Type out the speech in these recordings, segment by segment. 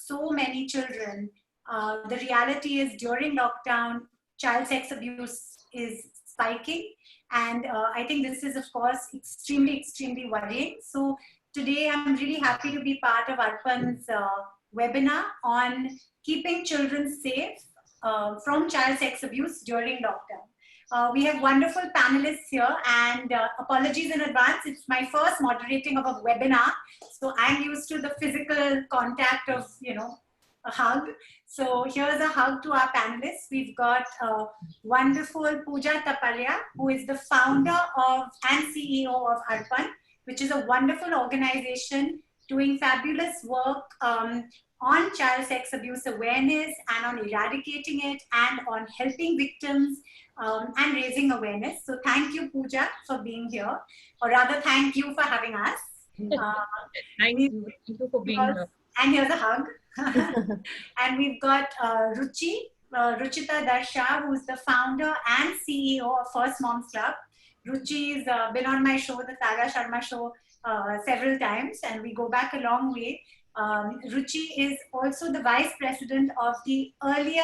so many children, the reality is during lockdown, child sex abuse is spiking. And I think this is, of course, extremely, extremely worrying. So today I'm really happy to be part of Arpan's webinar on keeping children safe from child sex abuse during lockdown. We have wonderful panelists here, and apologies in advance. It's my first moderating of a webinar, so I'm used to the physical contact of, a hug. So here's a hug to our panelists. We've got wonderful Pooja Taparia, who is the founder of and CEO of Arpan, which is a wonderful organization doing fabulous work on child sex abuse awareness and on eradicating it and on helping victims and raising awareness. So thank you, Pooja, for being here, or rather thank you for having us. Thank you for being here. And here's a hug. And we've got Ruchita Shah, who's the founder and CEO of First Moms Club. Ruchi's been on my show, the Tara Sharma Show, several times, and we go back a long way. Ruchi is also the vice president of the Early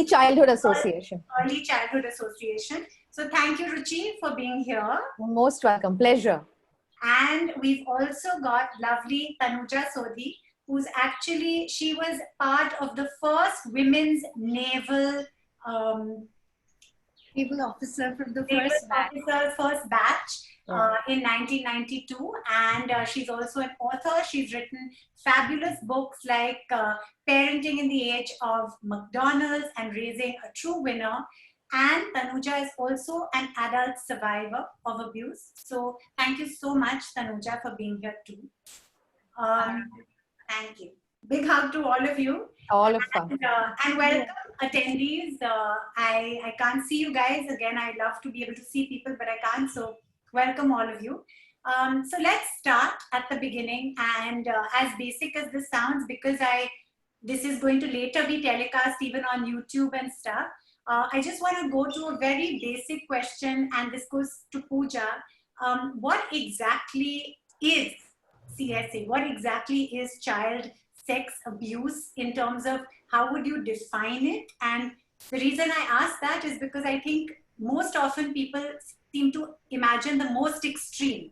Childhood Association. So thank you, Ruchi, for being here. Most welcome. Pleasure. And we've also got lovely Tanuja Sodhi, who's actually, she was part of the first women's naval officer from the first batch. In 1992, and she's also an author. She's written fabulous books like Parenting in the Age of McDonald's and Raising a True Winner. And Tanuja is also an adult survivor of abuse. So thank you so much, Tanuja, for being here too. Thank you. Big hug to all of you. All of us. And welcome, attendees. I can't see you guys. Again, I love to be able to see people, but I can't. So welcome all of you. So let's start at the beginning, and as basic as this sounds, because this is going to later be telecast even on YouTube and stuff, I just want to go to a very basic question, and this goes to Pooja. What exactly is CSA? What exactly is child sex abuse in terms of how would you define it? And the reason I ask that is because I think most often people seem to imagine the most extreme.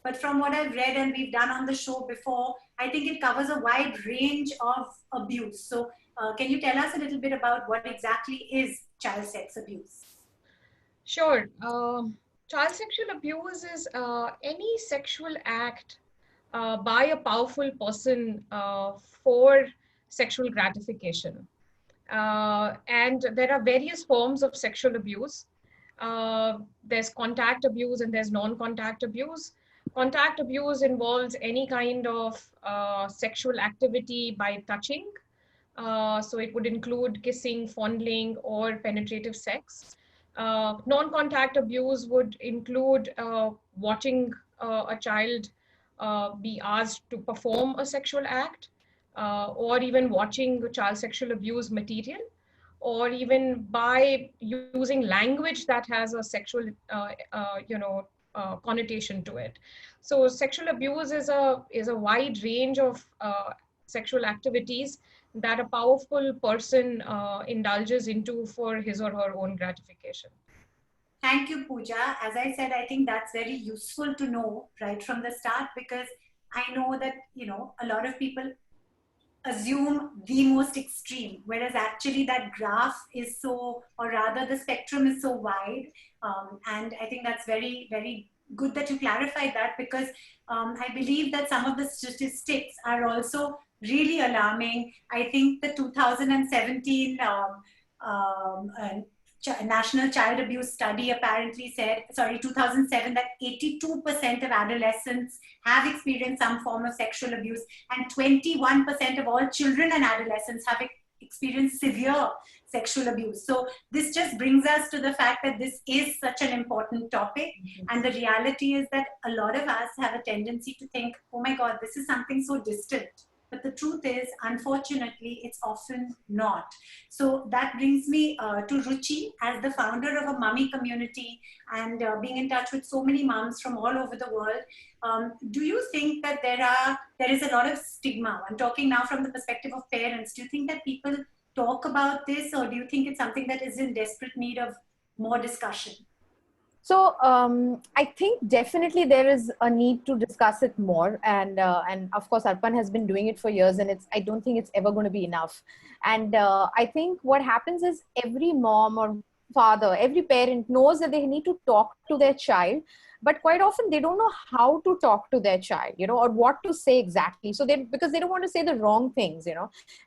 But from what I've read and we've done on the show before, I think it covers a wide range of abuse. So can you tell us a little bit about what exactly is child sex abuse? Sure. Child sexual abuse is any sexual act by a powerful person for sexual gratification. And there are various forms of sexual abuse. There's contact abuse and there's non-contact abuse. Contact abuse involves any kind of sexual activity by touching. So it would include kissing, fondling, or penetrative sex. Non-contact abuse would include watching a child be asked to perform a sexual act, or even watching child sexual abuse material, or even by using language that has a sexual, connotation to it. So sexual abuse is a wide range of sexual activities that a powerful person indulges into for his or her own gratification. Thank you, Pooja. As I said, I think that's very useful to know right from the start, because I know that, a lot of people assume the most extreme, whereas actually that graph is so, or rather the spectrum is so wide. And I think that's very, very good that you clarified that, because I believe that some of the statistics are also really alarming. I think the 2017 National Child Abuse Study apparently said, 2007, that 82% of adolescents have experienced some form of sexual abuse, and 21% of all children and adolescents have experienced severe sexual abuse. So this just brings us to the fact that this is such an important topic. And the reality is that a lot of us have a tendency to think, oh my God, this is something so distant. But the truth is, unfortunately, it's often not. So that brings me to Ruchi as the founder of a mummy community and being in touch with so many mums from all over the world. Do you think that there is a lot of stigma? I'm talking now from the perspective of parents. Do you think that people talk about this, or do you think it's something that is in desperate need of more discussion? So I think definitely there is a need to discuss it more, and of course Arpan has been doing it for years, and I don't think it's ever going to be enough. And I think what happens is every mom or father, every parent knows that they need to talk to their child, but quite often they don't know how to talk to their child, or what to say exactly. So because they don't want to say the wrong things,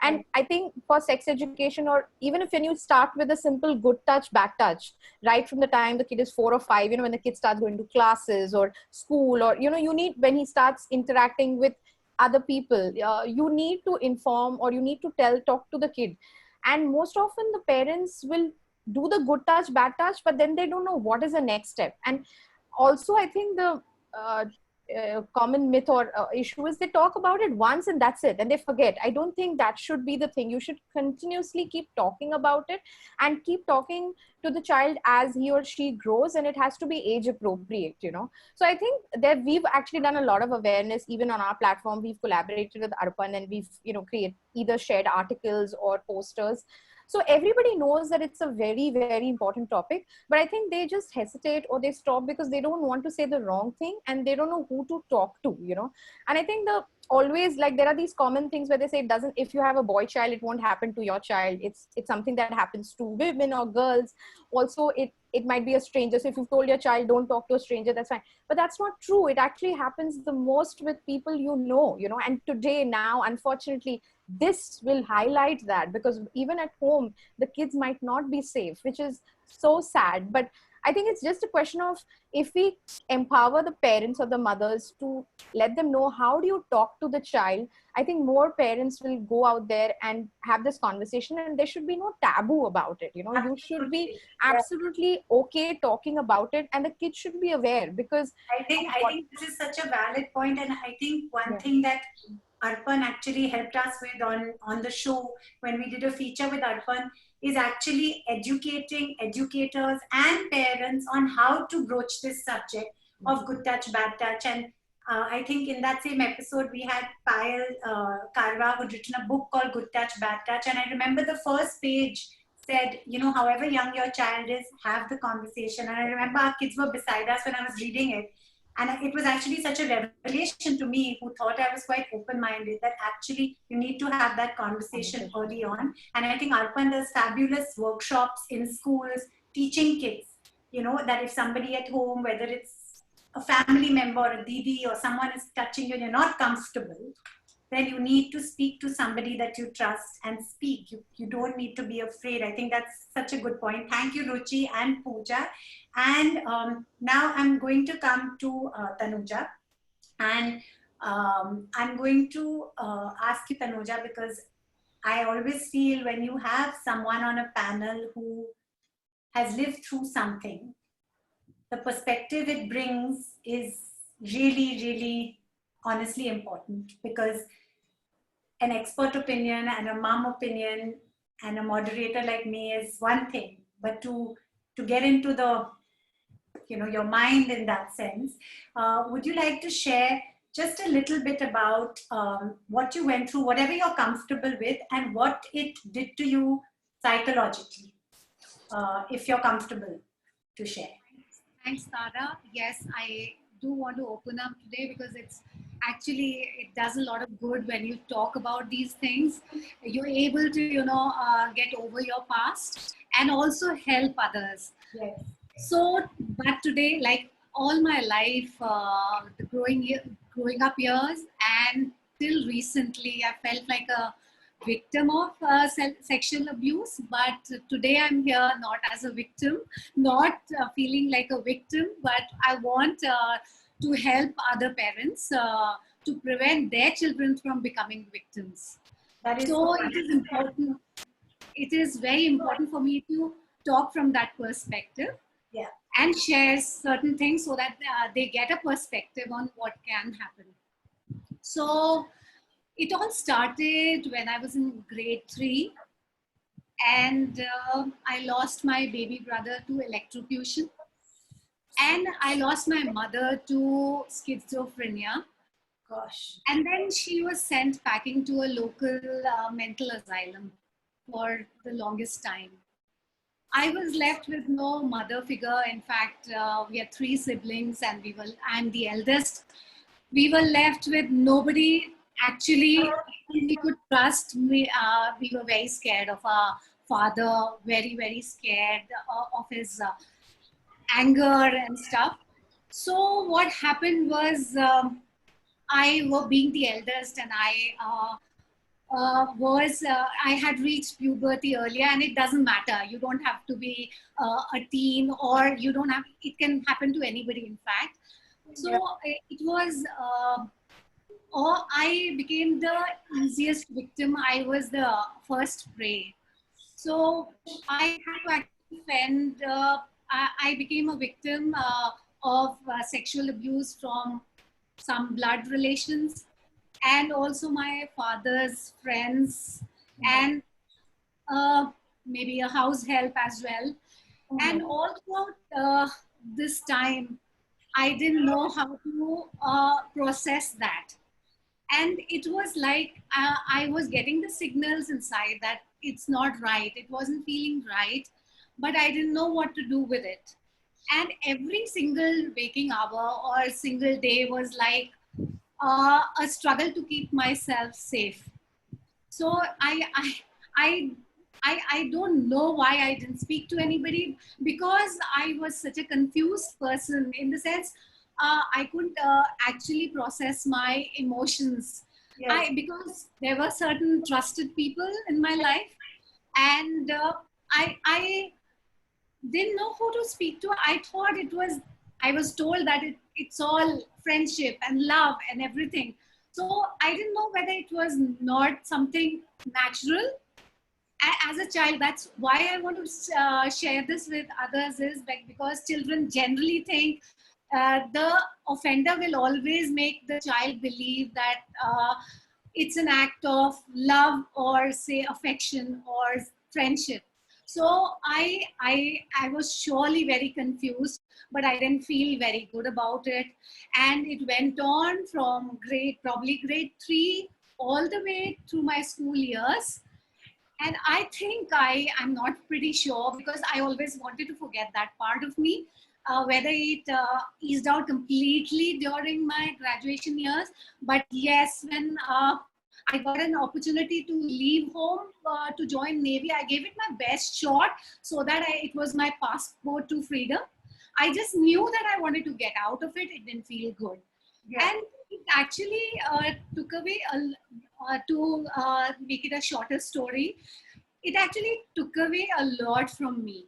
And I think for sex education, or even if when you start with a simple good touch, bad touch, right from the time the kid is 4 or 5, when the kid starts going to classes or school, or, you need, when he starts interacting with other people, you need to inform, or you need to talk to the kid. And most often the parents will do the good touch, bad touch, but then they don't know what is the next step. And also, I think the common myth or issue is they talk about it once and that's it, and they forget. I don't think that should be the thing. You should continuously keep talking about it and keep talking to the child as he or she grows, and it has to be age appropriate, So I think that we've actually done a lot of awareness. Even on our platform, we've collaborated with Arpan, and we've, either shared articles or posters. So everybody knows that it's a very, very important topic, but I think they just hesitate or they stop because they don't want to say the wrong thing and they don't know who to talk to, And I think always, like, there are these common things where they say if you have a boy child, it won't happen to your child. It's something that happens to women or girls. Also, it might be a stranger. So if you've told your child, don't talk to a stranger, that's fine. But that's not true. It actually happens the most with people, and today, now, unfortunately, this will highlight that, because even at home, the kids might not be safe, which is so sad. But I think it's just a question of, if we empower the parents or the mothers to let them know how do you talk to the child, I think more parents will go out there and have this conversation, and there should be no taboo about it. You should be absolutely okay talking about it, and the kids should be aware, because I think this is such a valid point, and I think one thing that Arpan actually helped us with on the show when we did a feature with Arpan is actually educating educators and parents on how to broach this subject of good touch, bad touch. And I think in that same episode, we had Payal Karwa, who'd written a book called Good Touch, Bad Touch. And I remember the first page said, however young your child is, have the conversation. And I remember our kids were beside us when I was reading it. And it was actually such a revelation to me, who thought I was quite open-minded, that actually you need to have that conversation early on. And I think Arpan does fabulous workshops in schools, teaching kids, that if somebody at home, whether it's a family member or a didi or someone is touching you and you're not comfortable, then you need to speak to somebody that you trust and speak. You don't need to be afraid. I think that's such a good point. Thank you, Ruchi and Pooja. And now I'm going to come to Tanuja. And I'm going to ask you, Tanuja, because I always feel when you have someone on a panel who has lived through something, the perspective it brings is really, really honestly important, because an expert opinion and a mom opinion and a moderator like me is one thing, but to get into the your mind in that sense, would you like to share just a little bit about what you went through, whatever you're comfortable with, and what it did to you psychologically, if you're comfortable to share? Thanks, Tara. Yes, I do want to open up today, because it does a lot of good when you talk about these things. You're able to, get over your past and also help others. Yes. So, but today, like all my life, the growing up years, and till recently, I felt like a victim of sexual abuse. But today I'm here not as a victim, not feeling like a victim, but I want to help other parents to prevent their children from becoming victims. That is so it is important. It is very important for me to talk from that perspective, and share certain things so that they get a perspective on what can happen. So It all started when I was in grade 3, and I lost my baby brother to electrocution, and I lost my mother to schizophrenia. Gosh. And then she was sent packing to a local mental asylum for the longest time. I was left with no mother figure. In fact, we had 3 siblings, and I'm the eldest. We were left with nobody actually we could trust. We were very scared of our father, very, very scared of his anger and stuff. So what happened was, I was being the eldest, and I had reached puberty earlier, and it doesn't matter. You don't have to be a teen, or you don't have. It can happen to anybody, in fact. So it was. Or I became the easiest victim. I was the first prey. So I had to actually fend. I became a victim of sexual abuse from some blood relations, and also my father's friends, and maybe a house help as well. And all throughout this time, I didn't know how to process that. And it was like I was getting the signals inside that it's not right. It wasn't feeling right, but I didn't know what to do with it. And every single waking hour or single day was like a struggle to keep myself safe. So I don't know why I didn't speak to anybody, because I was such a confused person, in the sense I couldn't actually process my emotions. Yes. Because there were certain trusted people in my life, and I didn't know who to speak to. I thought I was told that it's all friendship and love and everything. So I didn't know whether it was not something natural as a child. That's why I want to share this with others, is because children generally think the offender will always make the child believe that it's an act of love, or say affection or friendship. So I was surely very confused, but I didn't feel very good about it. And it went on from probably grade 3 all the way through my school years. And I think I'm not pretty sure, because I always wanted to forget that part of me, whether it eased out completely during my graduation years. But yes, when I got an opportunity to leave home to join Navy, I gave it my best shot, so that it was my passport to freedom. I just knew that I wanted to get out of it. It didn't feel good. Yeah. And it actually took away, to make it a shorter story, it actually took away a lot from me.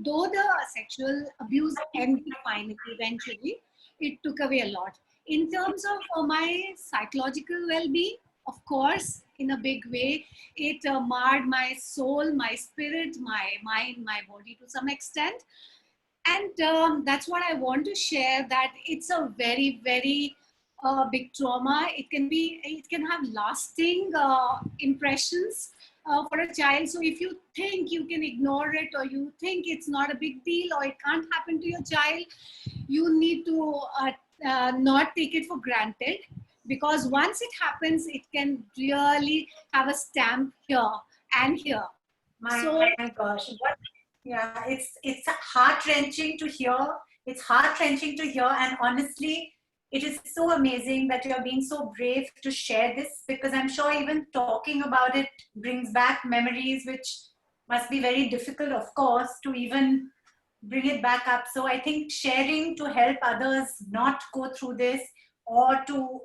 Though the sexual abuse ended finally, eventually, it took away a lot. In terms of my psychological well-being, of course, in a big way, it marred my soul, my spirit, my mind, my body to some extent. And that's what I want to share, that it's a very, very big trauma. It can have lasting impressions for a child. So if you think you can ignore it, or you think it's not a big deal, or it can't happen to your child, you need to not take it for granted, because once it happens, it can really have a stamp here and here. My gosh, yeah, it's heart-wrenching to hear. It's heart-wrenching to hear, and honestly, it is so amazing that you're being so brave to share this, because I'm sure even talking about it brings back memories, which must be very difficult, of course, to even bring it back up. So I think sharing to help others not go through this, or to,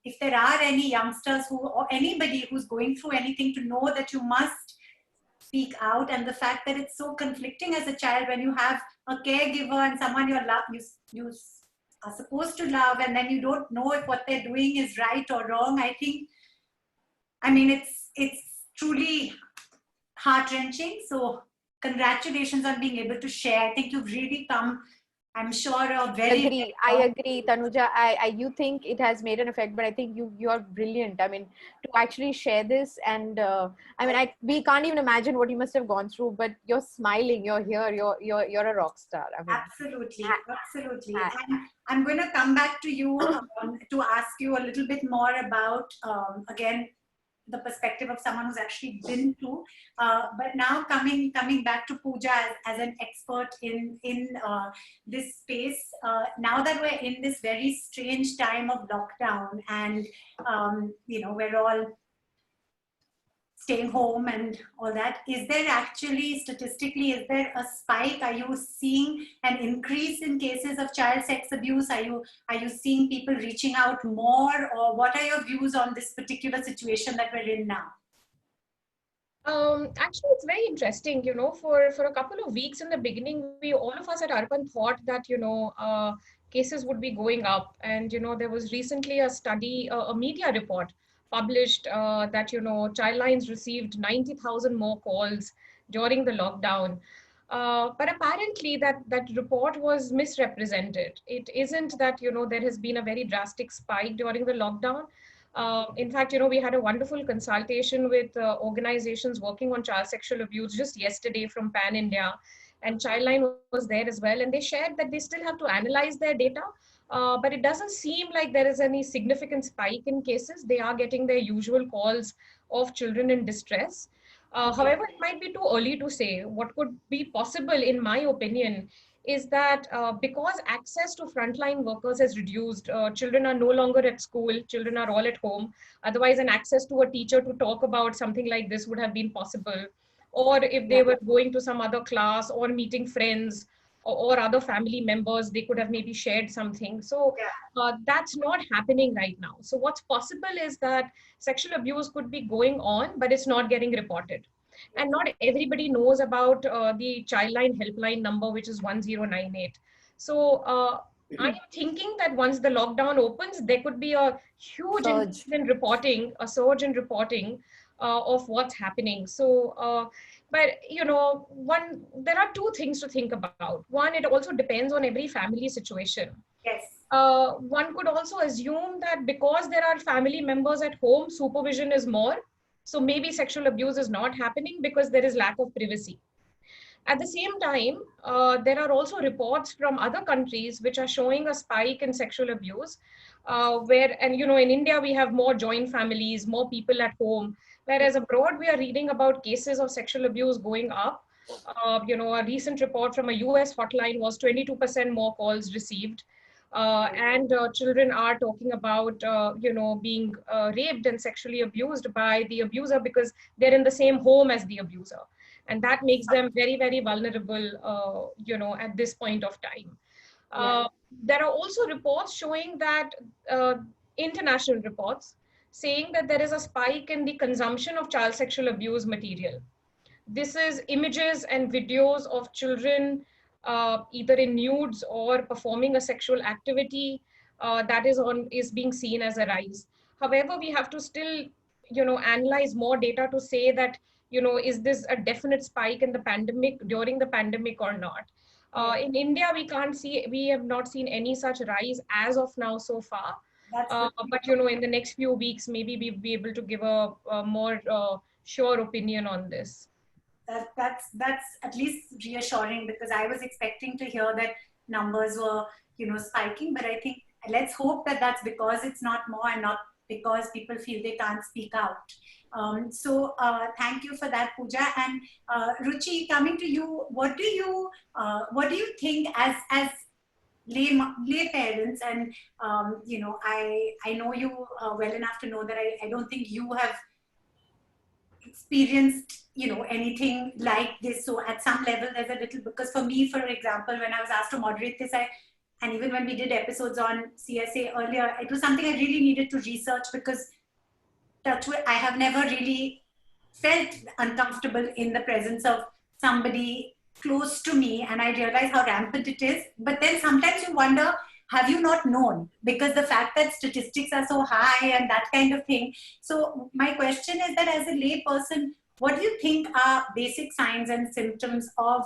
if there are any youngsters or anybody who's going through anything, to know that you must speak out. And the fact that it's so conflicting as a child, when you have a caregiver and someone you are supposed to love, and then you don't know if what they're doing is right or wrong. I mean, it's truly heart-wrenching. So congratulations on being able to share. I think you've really come I'm sure a I agree, Tanuja. You think it has made an effect, but I think you are brilliant. I mean, to actually share this, and I mean, we can't even imagine what you must have gone through. But you're smiling. You're here. You're a rock star. I mean, absolutely, absolutely. And I'm going to come back to you to ask you a little bit more about again the perspective of someone who's actually been through. But now coming back to Pooja as an expert in this space. Now that we're in this very strange time of lockdown, and you know, we're all staying home and all that, is there actually statistically, is there a spike? Are you seeing an increase in cases of child sex abuse? Are you seeing people reaching out more, or what are your views on this particular situation that we're in now? Actually, it's very interesting, you know, for a couple of weeks in the beginning, all of us at Arpan thought that, you know, cases would be going up. And, you know, there was recently a study, a media report published that, you know, Childlines received 90,000 more calls during the lockdown. But apparently that report was misrepresented. It isn't that, you know, there has been a very drastic spike during the lockdown. In fact, you know, we had a wonderful consultation with organizations working on child sexual abuse just yesterday from Pan India, and Childline was there as well. And they shared that they still have to analyze their data, but it doesn't seem like there is any significant spike in cases. They are getting their usual calls of children in distress. However, it might be too early to say. What could be possible, in my opinion, is that because access to frontline workers has reduced, children are no longer at school, children are all at home. Otherwise, an access to a teacher to talk about something like this would have been possible. Or if they were going to some other class or meeting friends or other family members, they could have maybe shared something. So that's not happening right now. So what's possible is that sexual abuse could be going on, but it's not getting reported. And not everybody knows about the Childline helpline number, which is 1098. So I'm thinking that once the lockdown opens, there could be a huge increase in reporting, a surge in reporting of what's happening. So, but you know, there are two things to think about. One, it also depends on every family situation. Yes. One could also assume that because there are family members at home, supervision is more. So maybe sexual abuse is not happening because there is lack of privacy. At the same time, there are also reports from other countries which are showing a spike in sexual abuse, and you know, in India, we have more joint families, more people at home, whereas abroad, we are reading about cases of sexual abuse going up. You know, a recent report from a US hotline was 22% more calls received. And children are talking about, you know, being raped and sexually abused by the abuser because they're in the same home as the abuser. And that makes them very, very vulnerable, you know, at this point of time. There are also reports showing that, international reports saying that there is a spike in the consumption of child sexual abuse material. This is images and videos of children either in nudes or performing a sexual activity that is being seen as a rise. However, we have to still, you know, analyze more data to say that, you know, is this a definite spike in the pandemic, during the pandemic or not? In India, we have not seen any such rise as of now so far. But, you know, in the next few weeks, maybe we'll be able to give a more sure opinion on this. That's at least reassuring, because I was expecting to hear that numbers were, you know, spiking, but I think let's hope that that's because it's not more and not because people feel they can't speak out. So thank you for that, Pooja. And Ruchi, coming to you, what do you think as lay parents? And you know, I know you well enough to know that I don't think you have experienced, you know, anything like this. So at some level there's a little, because for me, for example, when I was asked to moderate this, and even when we did episodes on CSA earlier, it was something I really needed to research, because I have never really felt uncomfortable in the presence of somebody close to me, and I realize how rampant it is. But then sometimes you wonder, have you not known? Because the fact that statistics are so high and that kind of thing. So my question is that, as a lay person, what do you think are basic signs and symptoms of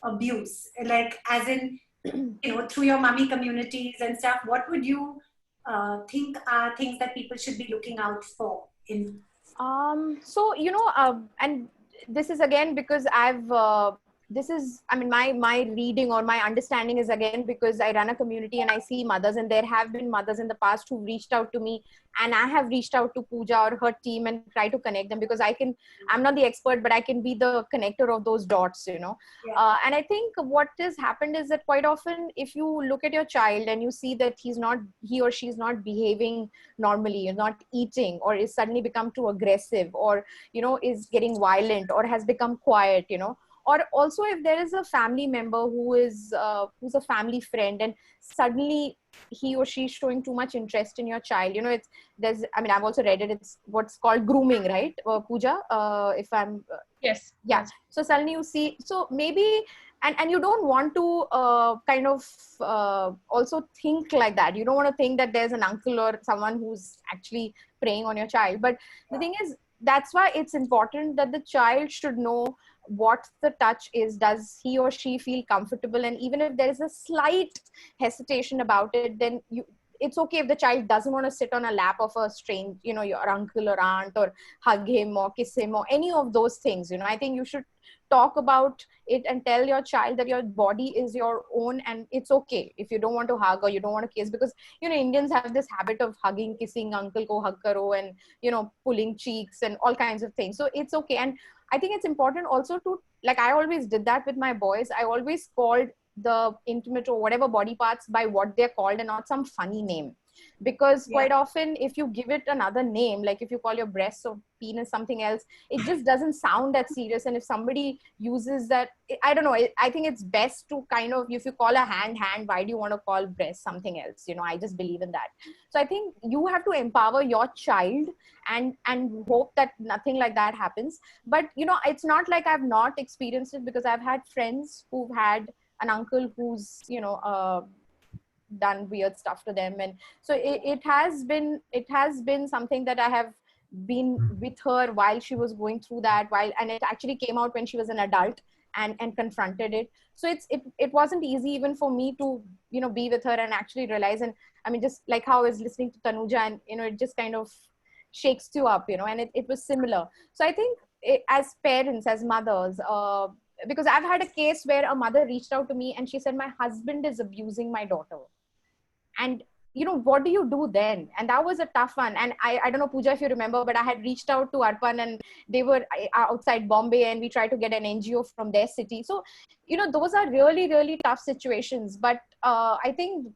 abuse? Like, as in, through your mummy communities and stuff, what would you think are things that people should be looking out for in? So, and this is again because this is, I mean, my reading or my understanding is again because I run a community and I see mothers, and there have been mothers in the past who reached out to me, and I have reached out to Pooja or her team and try to connect them, because I'm not the expert, but I can be the connector of those dots, Yeah. And I think what has happened is that quite often, if you look at your child and you see that he or she's not behaving normally, not eating, or is suddenly become too aggressive, or, is getting violent, or has become quiet, or also if there is a family member who's a family friend, and suddenly he or she is showing too much interest in your child, I've also read it, it's what's called grooming, right, Pooja, if I'm Yes. yeah. Yes. So suddenly you see, so maybe, and you don't want to kind of also think like that. You don't want to think that there's an uncle or someone who's actually preying on your child. But the thing is, that's why it's important that the child should know what the touch is. Does he or she feel comfortable? And even if there is a slight hesitation about it, then it's okay if the child doesn't want to sit on a lap of a strange, your uncle or aunt, or hug him or kiss him or any of those things. I think you should talk about it and tell your child that your body is your own, and it's okay if you don't want to hug or you don't want to kiss, because Indians have this habit of hugging, kissing, uncle ko hug karo, and pulling cheeks and all kinds of things. So it's okay. And I think it's important also to, like, I always did that with my boys. I always called the intimate or whatever body parts by what they're called and not some funny name, because quite often if you give it another name, like if you call your breasts or penis something else, it just doesn't sound that serious. And if somebody uses that, I don't know, I think it's best to kind of, if you call a hand, why do you want to call breast something else? I just believe in that. So I think you have to empower your child and hope that nothing like that happens. But it's not like I've not experienced it, because I've had friends who've had an uncle who's done weird stuff to them. And so it has been something that I have been with her while she was going through that, and it actually came out when she was an adult and confronted it. So it wasn't easy even for me to be with her and actually realize. And I mean, just like how I was listening to Tanuja, and it just kind of shakes you up, and it was similar. So I think as parents, as mothers, because I've had a case where a mother reached out to me and she said, my husband is abusing my daughter. And what do you do then? And that was a tough one. And I don't know, Pooja, if you remember, but I had reached out to Arpan, and they were outside Bombay, and we tried to get an NGO from their city. So those are really, really tough situations. But I think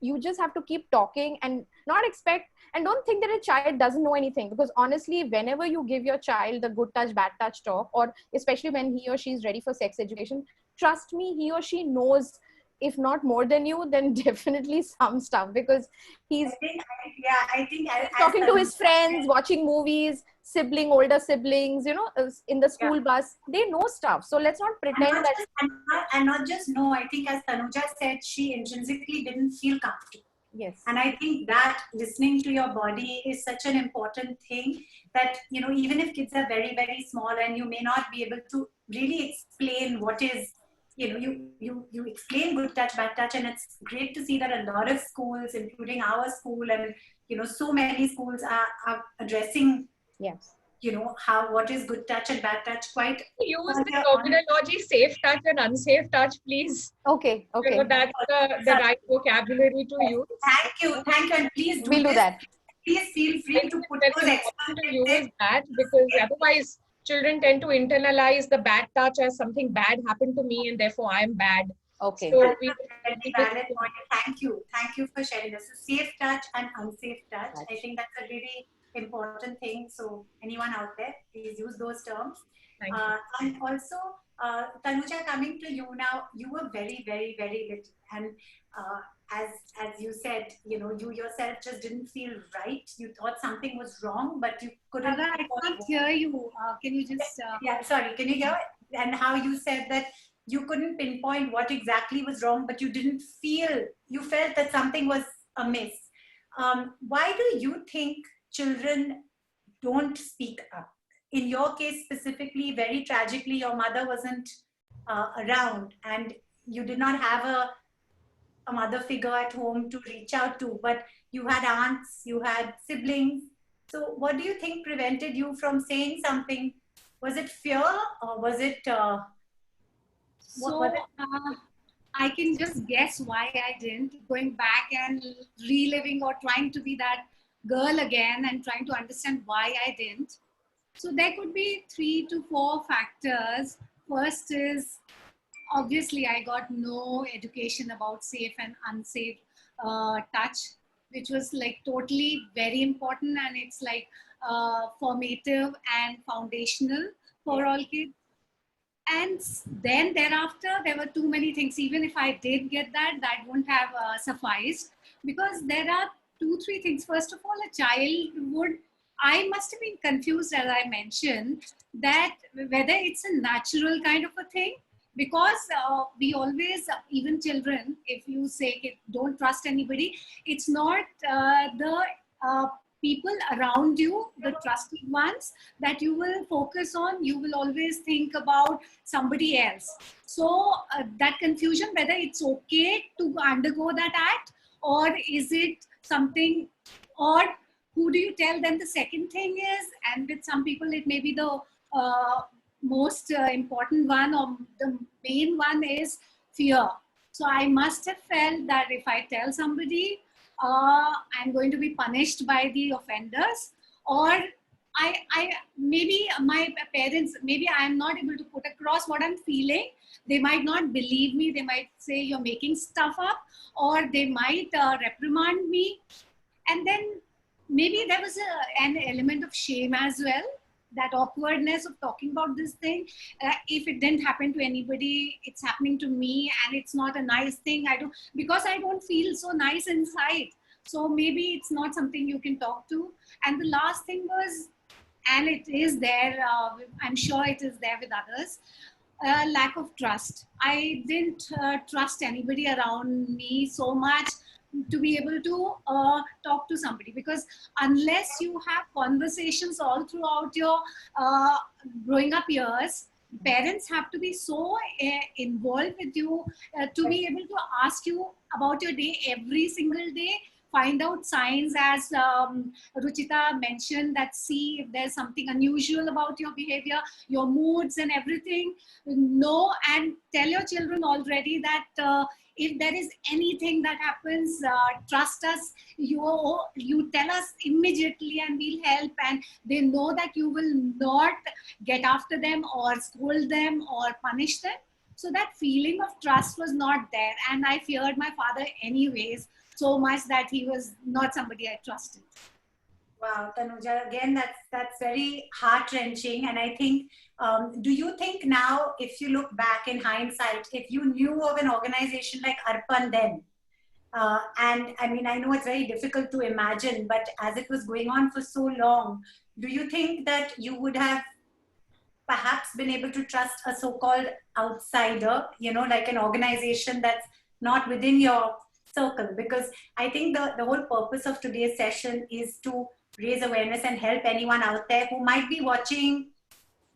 you just have to keep talking and not expect, and don't think that a child doesn't know anything, because honestly, whenever you give your child the good touch, bad touch talk, or especially when he or she is ready for sex education, trust me, he or she knows, if not more than you, then definitely some stuff, because he's talking to his friends, watching movies, older siblings, in the school bus, they know stuff. So let's not pretend and not just know. I think, as Tanuja said, she intrinsically didn't feel comfortable. Yes. And I think that listening to your body is such an important thing, that, even if kids are very, very small and you may not be able to really explain what is, you explain good touch, bad touch, and it's great to see that a lot of schools, including our school, and, so many schools are addressing, yes, what is good touch and bad touch quite. Use the terminology safe touch and unsafe touch, please. Okay. That's the right vocabulary to use. Thank you, and please we'll do that. Please feel free to put those to use that, because otherwise children tend to internalize the bad touch as something bad happened to me and therefore I am bad. Okay. So valid point. Thank you for sharing this. So safe touch and unsafe touch. I think that's a really important thing. So anyone out there, please use those terms. Thank you. And also, Tanuja, coming to you now, you were very, very, very little, and as you said, you yourself just didn't feel right. You thought something was wrong, but you couldn't. Tara, I can't hear you. Can you just? Yeah, sorry. Can you hear? And how you said that you couldn't pinpoint what exactly was wrong, but you didn't feel. You felt that something was amiss. Why do you think children don't speak up? In your case specifically, very tragically, your mother wasn't around, and you did not have a mother figure at home to reach out to, but you had aunts, you had siblings. So what do you think prevented you from saying something? Was it fear, or was it I can just guess why I didn't. Going back and reliving or trying to be that girl again and trying to understand why I didn't. So there could be 3 to 4 factors. First is, obviously I got no education about safe and unsafe touch, which was like totally very important, and it's like formative and foundational for all kids. And then thereafter, there were too many things. Even if I did get that, that wouldn't have sufficed, because there are 2-3 things. First of all, a child would, I must have been confused, as I mentioned, that whether it's a natural kind of a thing, because we always, even children, if you say don't trust anybody, it's not the people around you, the trusted ones, that you will focus on. You will always think about somebody else. So that confusion, whether it's okay to undergo that act, or is it something, or who do you tell them? The second thing is, and with some people it may be the most important one, or the main one, is fear. So I must have felt that if I tell somebody, I'm going to be punished by the offenders, or I maybe my parents, maybe I'm not able to put across what I'm feeling. They might not believe me. They might say you're making stuff up, or they might reprimand me. And then maybe there was an element of shame as well, that awkwardness of talking about this thing. If it didn't happen to anybody, it's happening to me, and it's not a nice thing. Because I don't feel so nice inside. So maybe it's not something you can talk to. And the last thing was, and it is there, I'm sure it is there with others, lack of trust. I didn't trust anybody around me so much to be able to talk to somebody, because unless you have conversations all throughout your growing up years, parents have to be so involved with you to be able to ask you about your day every single day, find out signs, as Ruchita mentioned, that see if there's something unusual about your behavior, your moods and everything. Know and tell your children already that if there is anything that happens, trust us. You tell us immediately and we'll help. And they know that you will not get after them or scold them or punish them. So that feeling of trust was not there. And I feared my father anyways, so much that he was not somebody I trusted. Wow, Tanuja, again, that's very heart-wrenching. And I think, do you think now, if you look back in hindsight, if you knew of an organization like Arpan then, and I mean, I know it's very difficult to imagine, but as it was going on for so long, do you think that you would have perhaps been able to trust a so-called outsider, you know, like an organization that's not within your circle? Because I think the whole purpose of today's session is to raise awareness and help anyone out there who might be watching,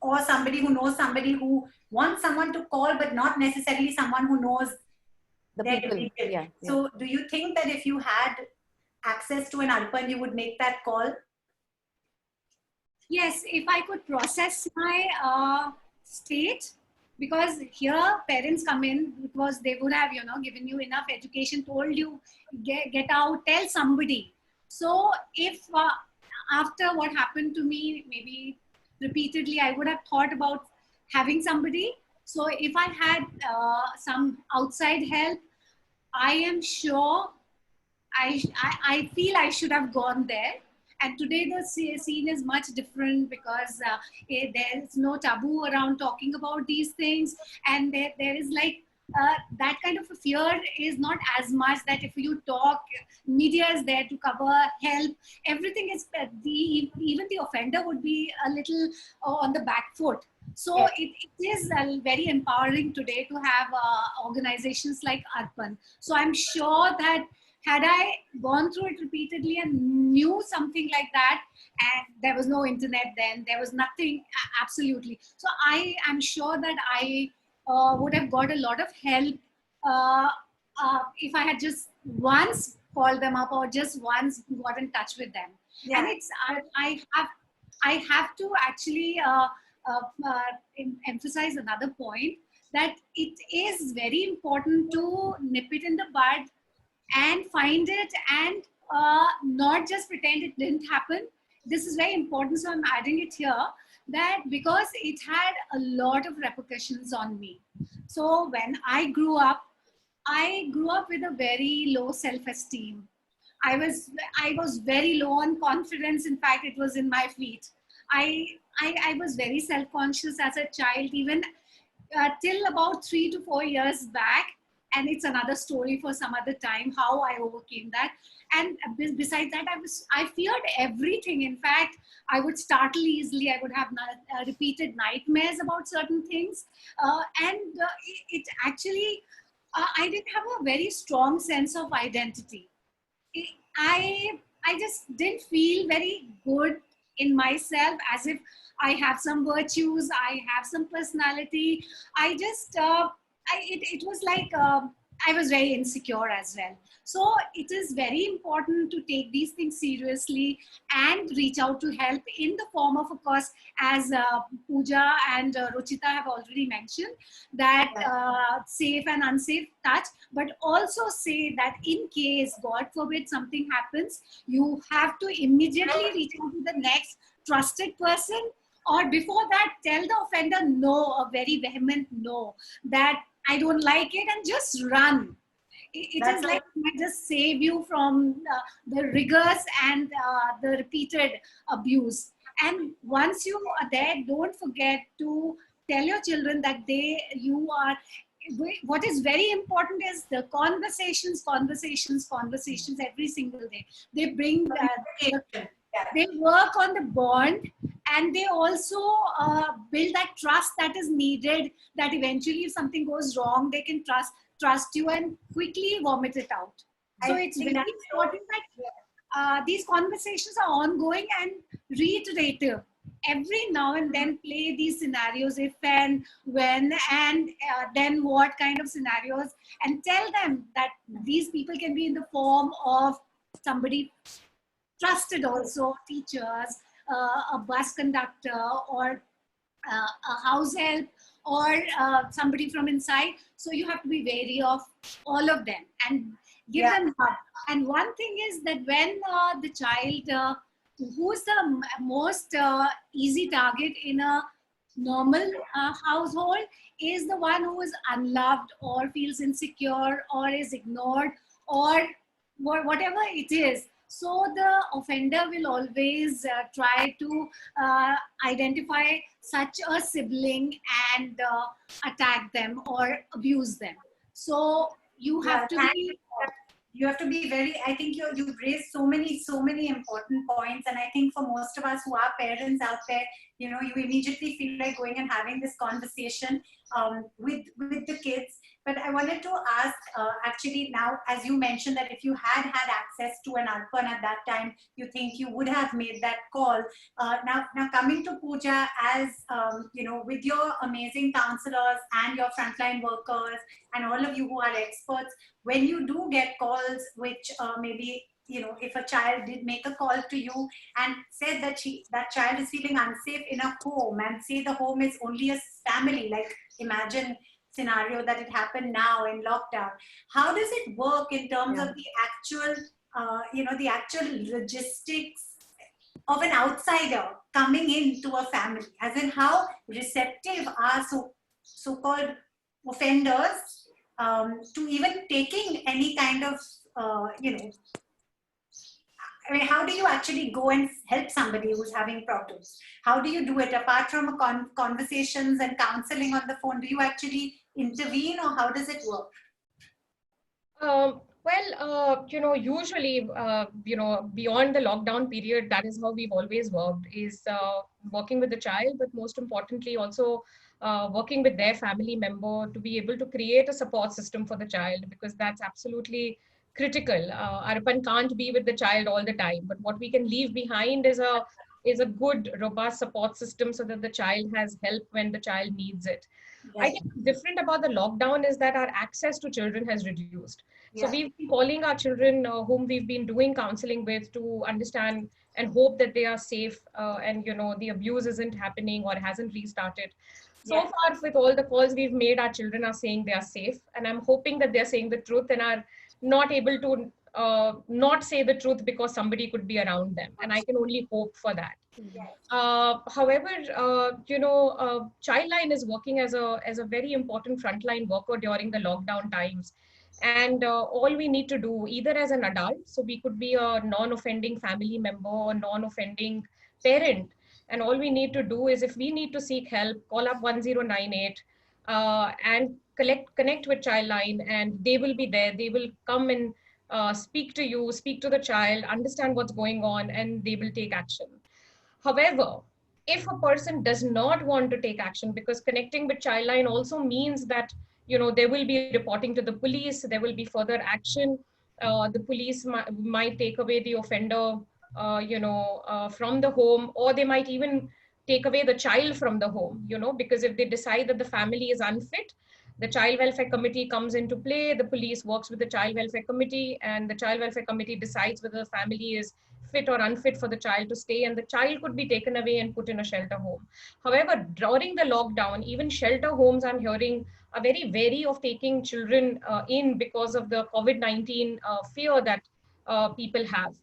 or somebody who knows somebody who wants someone to call, but not necessarily someone who knows their people. Yeah. So do you think that if you had access to an Arpan, you would make that call? Yes, if I could process my state, because here parents come in because they would have, you know, given you enough education, told you get out, tell somebody. So if after what happened to me, maybe repeatedly, I would have thought about having somebody. So if I had some outside help, I am sure I feel I should have gone there. And today the scene is much different, because there is no taboo around talking about these things. And there is like that kind of a fear is not as much, that if you talk, media is there to cover, help, everything is, even the offender would be a little on the back foot. So it is very empowering today to have organizations like Arpan. So I'm sure that had I gone through it repeatedly and knew something like that, and there was no internet then, there was nothing, absolutely. So I am sure that I would have got a lot of help if I had just once called them up or just once got in touch with them. Yeah. And it's I have to actually emphasize another point, that it is very important to nip it in the bud and find it, and not just pretend it didn't happen. This is very important, so I'm adding it here, that because it had a lot of repercussions on me. So when I grew up with a very low self-esteem. I was very low on confidence. In fact, it was in my feet. I was very self-conscious as a child, even till about 3 to 4 years back. And it's another story for some other time, how I overcame that. And besides that, I feared everything. In fact, I would startle easily. I would have repeated nightmares about certain things. It actually, I didn't have a very strong sense of identity. I just didn't feel very good in myself, as if I have some virtues, I have some personality. I just, it was like I was very insecure as well. So it is very important to take these things seriously and reach out to help in the form of course, as Pooja and Ruchita have already mentioned, that safe and unsafe touch, but also say that in case, God forbid, something happens, you have to immediately reach out to the next trusted person, or before that, tell the offender no, a very vehement no, that I don't like it, and just run. It is like it might just save you from the rigors and the repeated abuse. And once you are there, don't forget to tell your children that you are. What is very important is the conversations every single day. They bring, they work on the bond, and they also build that trust that is needed, that eventually if something goes wrong, they can trust you and quickly vomit it out. So it's very important that these conversations are ongoing and reiterative. Every now and then play these scenarios, if and when and then what kind of scenarios, and tell them that these people can be in the form of somebody trusted, also teachers, a bus conductor, or a house help, or somebody from inside. So you have to be wary of all of them and give them help. And one thing is that when the child, who's the most easy target in a normal household, is the one who is unloved or feels insecure or is ignored or whatever it is. So the offender will always try to identify such a sibling and attack them or abuse them. So you have to be... You have to be very, I think you've raised so many important points. And I think for most of us who are parents out there, you know, you immediately feel like going and having this conversation with the kids. But I wanted to ask, actually now, as you mentioned that if you had access to an Arpan at that time, you think you would have made that call. Now coming to Pooja, as you know, with your amazing counselors and your frontline workers and all of you who are experts, when you do get calls, which maybe, you know, if a child did make a call to you and said that that child is feeling unsafe in a home, and say the home is only a family, like imagine scenario that it happened now in lockdown, how does it work in terms of the actual, you know, the actual logistics of an outsider coming into a family, as in how receptive are so-called offenders to even taking any kind of, you know, I mean, how do you actually go and help somebody who's having problems? How do you do it? Apart from conversations and counseling on the phone, do you actually intervene, or how does it work? You know, usually, you know, beyond the lockdown period, that is how we've always worked, is working with the child, but most importantly also working with their family member to be able to create a support system for the child, because that's absolutely critical. Arpan can't be with the child all the time, but what we can leave behind is a is a good, robust support system so that the child has help when the child needs it. I Right. think different about the lockdown is that our access to children has reduced. So Yeah. we've been calling our children whom we've been doing counseling with to understand and hope that they are safe, and the abuse isn't happening or hasn't restarted. So Yeah. far, with all the calls we've made, our children are saying they are safe, and I'm hoping that they're saying the truth and are not able to not say the truth because somebody could be around them, and I can only hope for that. Yes. However, Childline is working as a very important frontline worker during the lockdown times, and all we need to do, either as an adult, so we could be a non-offending family member or non-offending parent, and all we need to do is, if we need to seek help, call up 1098 and connect with Childline, and they will be there. They will come and speak to you, speak to the child, understand what's going on, and they will take action. However, if a person does not want to take action, because connecting with Childline also means that there will be reporting to the police, there will be further action. The police might take away the offender, from the home, or they might even take away the child from the home. Because if they decide that the family is unfit, the child welfare committee comes into play. The police works with the child welfare committee, and the child welfare committee decides whether the family is fit or unfit for the child to stay, and the child could be taken away and put in a shelter home. However, during the lockdown, even shelter homes, I'm hearing, are very wary of taking children in because of the COVID-19 fear that people have.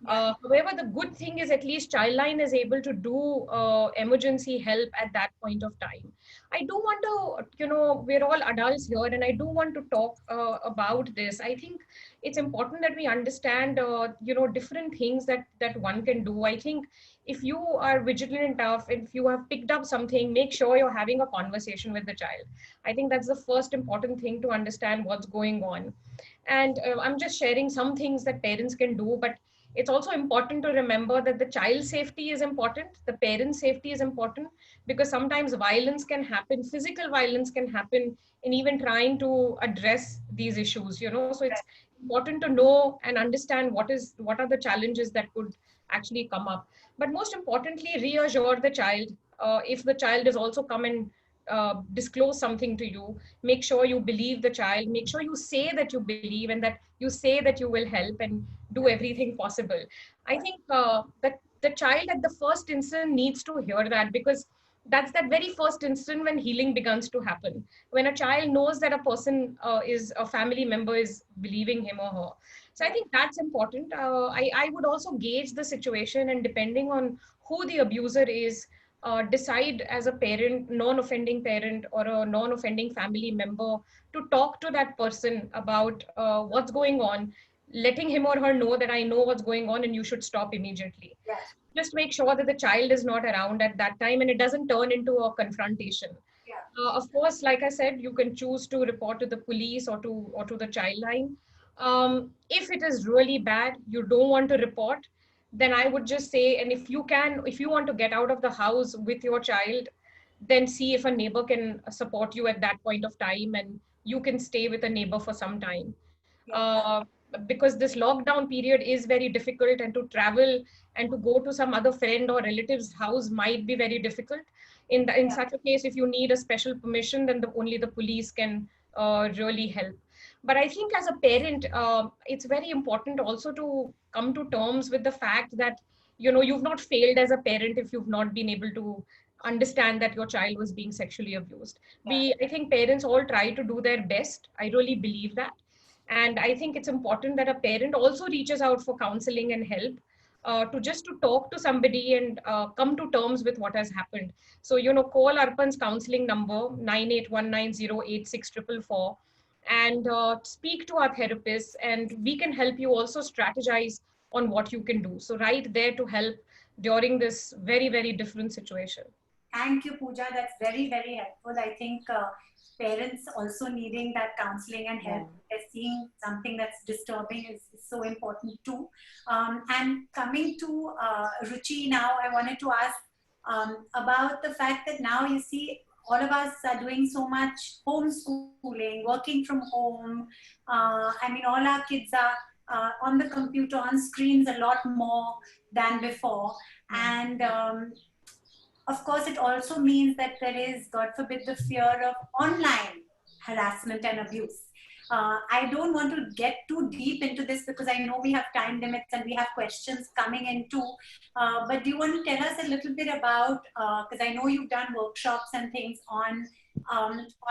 Yeah. However, the good thing is at least Childline is able to do emergency help at that point of time. I do want to, we're all adults here, and I do want to talk about this. I think it's important that we understand, different things that one can do. I think if you are vigilant enough, if you have picked up something, make sure you're having a conversation with the child. I think that's the first important thing to understand what's going on. And I'm just sharing some things that parents can do, but it's also important to remember that the child safety is important, the parent safety is important, because sometimes violence can happen, physical violence can happen in even trying to address these issues. So it's important to know and understand what are the challenges that could actually come up. But most importantly, reassure the child. If the child is also come and disclose something to you, make sure you believe the child, make sure you say that you believe, and that you say that you will help and do everything possible. I think that the child at the first instant needs to hear that, because that's that very first instant when healing begins to happen, when a child knows that a person is a family member is believing him or her. So I think that's important. I would also gauge the situation, and depending on who the abuser is, decide as a parent, non-offending parent or a non-offending family member, to talk to that person about what's going on, letting him or her know that I know what's going on and you should stop immediately. Yeah. Just make sure that the child is not around at that time and it doesn't turn into a confrontation. Yeah. Of course, like I said, you can choose to report to the police or to the Childline. If it is really bad, you don't want to report, then I would just say, and if you want to get out of the house with your child, then see if a neighbor can support you at that point of time, and you can stay with a neighbor for some time. Yeah. Because this lockdown period is very difficult, and to travel and to go to some other friend or relative's house might be very difficult. In Yeah. such a case, if you need a special permission, then only the police can really help. But I think as a parent, it's very important also to come to terms with the fact that you've not failed as a parent if you've not been able to understand that your child was being sexually abused. I think parents all try to do their best. I really believe that. And I think it's important that a parent also reaches out for counseling and help, to talk to somebody and come to terms with what has happened. So, call Arpan's counseling number 9819086444, and speak to our therapists, and we can help you also strategize on what you can do. So right there to help during this very, very different situation. Thank you, Pooja. That's very, very helpful. I think parents also needing that counseling and help. They're seeing something that's disturbing is so important too. And coming to Ruchi now, I wanted to ask about the fact that now you see all of us are doing so much homeschooling, working from home. I mean, all our kids are on the computer, on screens a lot more. than before. And of course, it also means that there is, God forbid, the fear of online harassment and abuse. I don't want to get too deep into this because I know we have time limits and we have questions coming in too. But do you want to tell us a little bit about, because I know you've done workshops and things on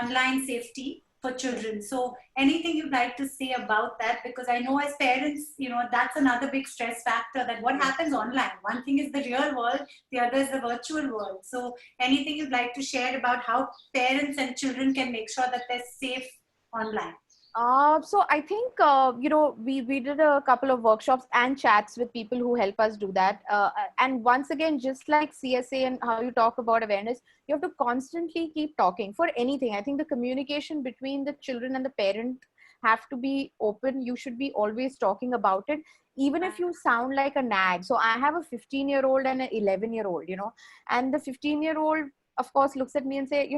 online safety for children. So anything you'd like to say about that? Because I know as parents, that's another big stress factor, that what happens online. One thing is the real world, the other is the virtual world. So anything you'd like to share about how parents and children can make sure that they're safe online? So I think, we did a couple of workshops and chats with people who help us do that. And once again, just like CSA and how you talk about awareness, you have to constantly keep talking for anything. I think the communication between the children and the parent have to be open. You should be always talking about it, even if you sound like a nag. So I have a 15-year-old and an 11-year-old, and the 15-year-old of course looks at me and say,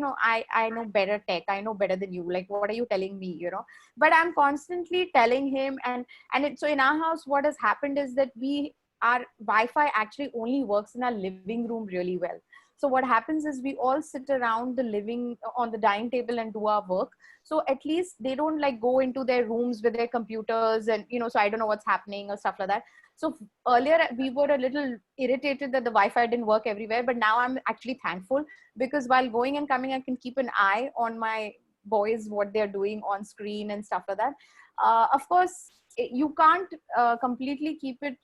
I know better tech, I know better than you, like what are you telling me, but I'm constantly telling him. So in our house what has happened is that our Wi-Fi actually only works in our living room really well. So what happens is we all sit around on the dining table and do our work. So at least they don't like go into their rooms with their computers and, so I don't know what's happening or stuff like that. So earlier we were a little irritated that the Wi-Fi didn't work everywhere, but now I'm actually thankful because while going and coming, I can keep an eye on my boys, what they're doing on screen and stuff like that. Of course, you can't completely keep it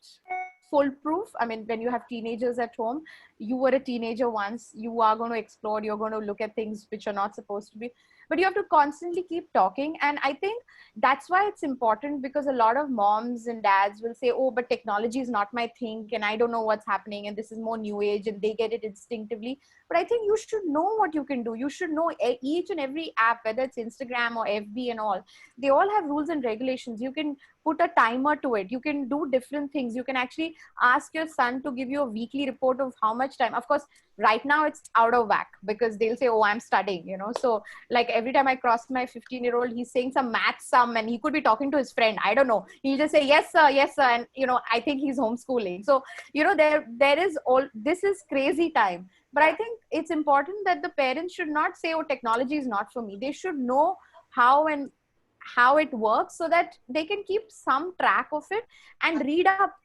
foolproof. I mean, when you have teenagers at home, you were a teenager once, you are going to explore, you're going to look at things which are not supposed to be, but you have to constantly keep talking. And I think that's why it's important, because a lot of moms and dads will say, oh, but technology is not my thing and I don't know what's happening and this is more new age, and they get it instinctively. But I think you should know what you can do. You should know each and every app, whether it's Instagram or FB and all, they all have rules and regulations. You can put a timer to it. You can do different things. You can actually ask your son to give you a weekly report of how much time. Of course, right now it's out of whack because they'll say, oh, I'm studying, So like every time I cross my 15-year-old, he's saying some math sum and he could be talking to his friend. I don't know. He'll just say, yes, sir, yes, sir. And, I think he's homeschooling. So, there is this is crazy time. But I think it's important that the parents should not say, oh, technology is not for me. They should know how it works so that they can keep some track of it and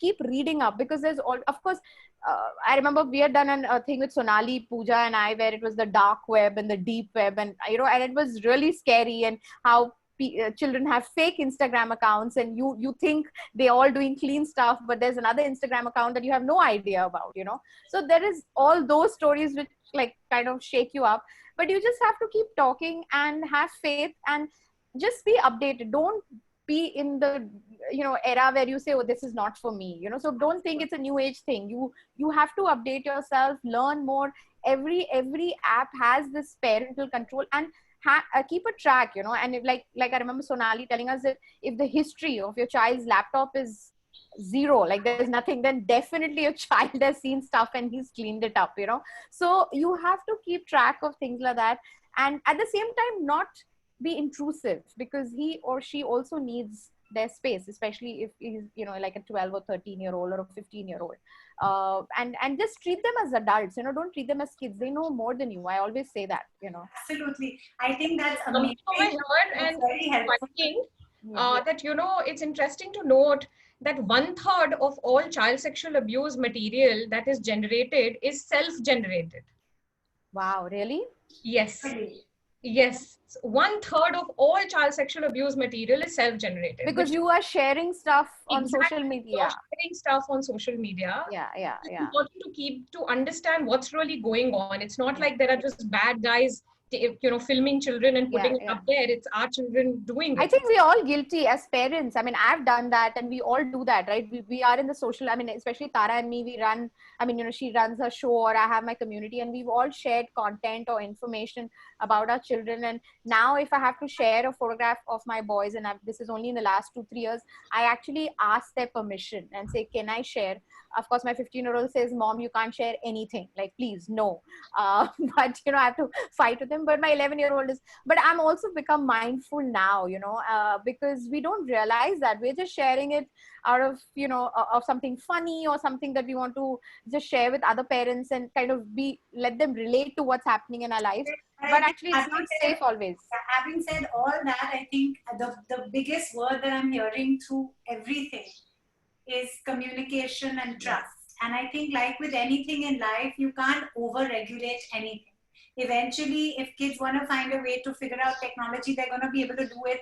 keep reading up, because there's of course, I remember we had done a thing with Sonali, Pooja and I, where it was the dark web and the deep web, and and it was really scary, and how children have fake Instagram accounts and you think they're all doing clean stuff, but there's another Instagram account that you have no idea about, so there is all those stories which like kind of shake you up. But you just have to keep talking and have faith and just be updated. Don't be in the era where you say, oh, this is not for me, so don't think it's a new age thing. You have to update yourself, learn more. Every app has this parental control, and keep a track, and if, like I remember Sonali telling us that if the history of your child's laptop is zero, like there's nothing, then definitely your child has seen stuff and he's cleaned it up, so you have to keep track of things like that, and at the same time not be intrusive, because he or she also needs their space, especially if he's like a 12 or 13-year-old or a 15-year-old, and just treat them as adults, don't treat them as kids. They know more than you. I always say that. Absolutely, I think that's amazing. And very helpful. That it's interesting to note that 1/3 of all child sexual abuse material that is generated is self-generated. Wow, really? Yes. Yes, 1/3 of all child sexual abuse material is self-generated. Because you are sharing stuff on social media. You're sharing stuff on social media. Yeah. It's important to understand what's really going on. It's not like there are just bad guys, filming children and putting it up there. It's our children doing it. I think we're all guilty as parents. I mean, I've done that and we all do that, right? We are in the social, especially Tara and me, we run, she runs her show, or I have my community, and we've all shared content or information about our children. And now if I have to share a photograph of my boys, and this is only in the last 2-3 years, I actually ask their permission and say, can I share? Of course, my 15-year-old says, "Mom, you can't share anything. Like, please, no." But I have to fight with him. But my 11-year-old is. But I'm also become mindful now, because we don't realize that we're just sharing it out of of something funny or something that we want to just share with other parents and kind of let them relate to what's happening in our lives. But actually, it's not safe always. Having said all that, I think the biggest word that I'm hearing through everything is communication and trust. And I think, like with anything in life, you can't over-regulate anything. Eventually, if kids want to find a way to figure out technology, they're going to be able to do it,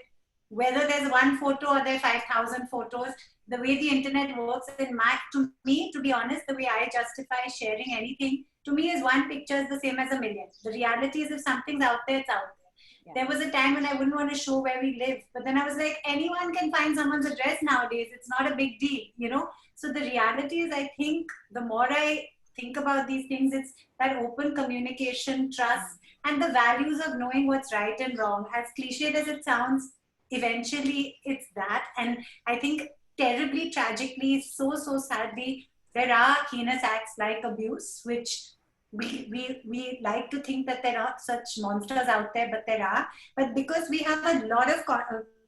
whether there's one photo or there are 5,000 photos. The way the internet works, to me, to be honest, the way I justify sharing anything, to me, is one picture is the same as a million. The reality is, if something's out there, it's out there. Yeah. There was a time when I wouldn't want to show where we live, but then I was like, anyone can find someone's address nowadays. It's not a big deal, So the reality is, I think the more I think about these things, it's that open communication, trust, and the values of knowing what's right and wrong. As cliched as it sounds, eventually it's that. And I think terribly, tragically, so sadly, there are heinous acts like abuse, which we like to think that there are such monsters out there, but there are. But because we have a lot of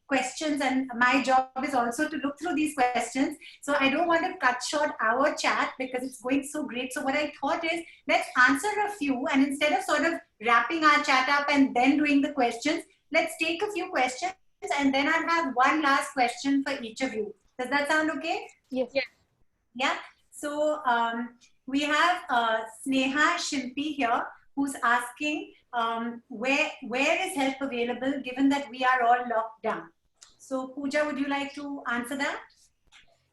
questions, and my job is also to look through these questions, so I don't want to cut short our chat because it's going so great. So what I thought is, let's answer a few, and instead of sort of wrapping our chat up and then doing the questions, let's take a few questions, and then I'll have one last question for each of you. Does that sound okay? Yes. Yeah. So we have Sneha Shimpi here, who's asking where is help available given that we are all locked down? So Pooja, would you like to answer that?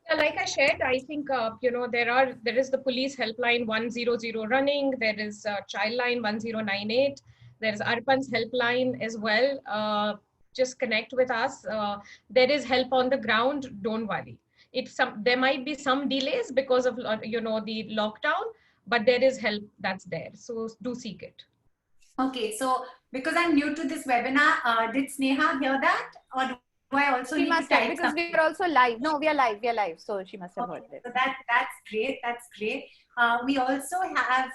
Yeah, like I shared, I think there is the police helpline 100 running. There is Childline 1098. There is Arpan's helpline as well. Just connect with us. There is help on the ground. Don't worry. There might be some delays because of the lockdown, but there is help that's there. So do seek it. Okay, so because I'm new to this webinar, did Sneha hear that, or do I also she need must to have, because we are also live. No, we are live. So she must have heard it. So that's great. That's great. We also have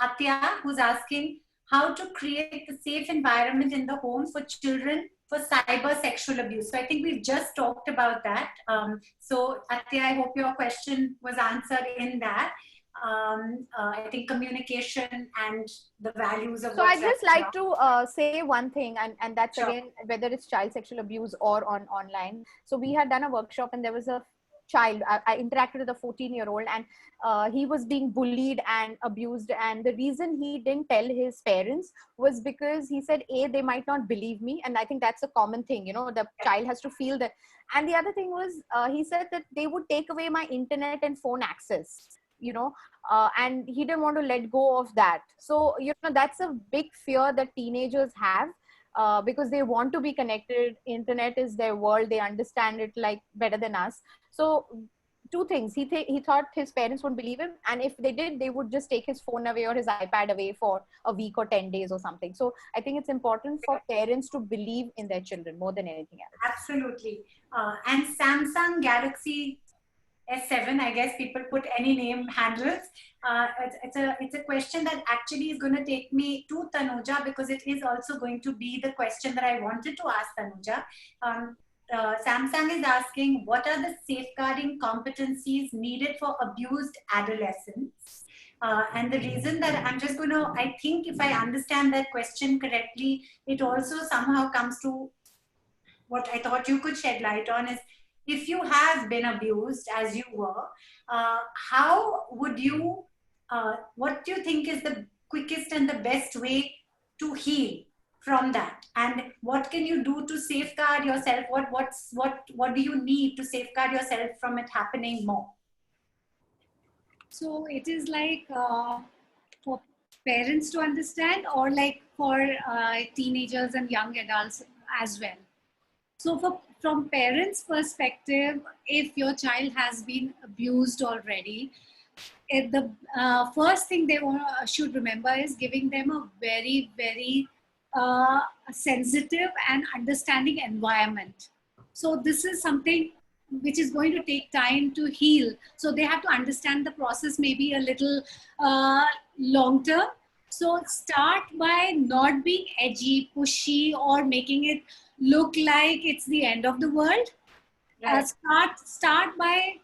Atya, who's asking how to create a safe environment in the home for children for cyber sexual abuse. So I think we've just talked about that. So Atya, I hope your question was answered in that. I think communication and the values of. So I'd just like to say one thing, and that's sure. Again, whether it's child sexual abuse or online. So we had done a workshop, and there was a child. I interacted with a 14-year-old, and he was being bullied and abused. And the reason he didn't tell his parents was because he said, they might not believe me. And I think that's a common thing, the child has to feel that. And the other thing was, he said that they would take away my internet and phone access, and he didn't want to let go of that. So, that's a big fear that teenagers have. Because they want to be connected. Internet is their world. They understand it like better than us. So two things. He thought his parents would believe him. And if they did, they would just take his phone away or his iPad away for a week or 10 days or something. So I think it's important for parents to believe in their children more than anything else. Absolutely. And Samsung Galaxy S7, I guess people put any name handles. It's a question that actually is going to take me to Tanuja, because it is also going to be the question that I wanted to ask Tanuja. Samsung is asking, what are the safeguarding competencies needed for abused adolescents? And the reason that I'm just going to, I think if I understand that question correctly, it also somehow comes to what I thought you could shed light on is, if you have been abused as you were, how would you, what do you think is the quickest and the best way to heal from that? And what can you do to safeguard yourself? What do you need to safeguard yourself from it happening more? So it is like for parents to understand, or like for teenagers and young adults as well. So from parents' perspective, if your child has been abused already, the first thing they should remember is giving them a very, very sensitive and understanding environment. So this is something which is going to take time to heal. So they have to understand the process maybe a little long term. So start by not being edgy, pushy, or making it look like it's the end of the world. Right. Start by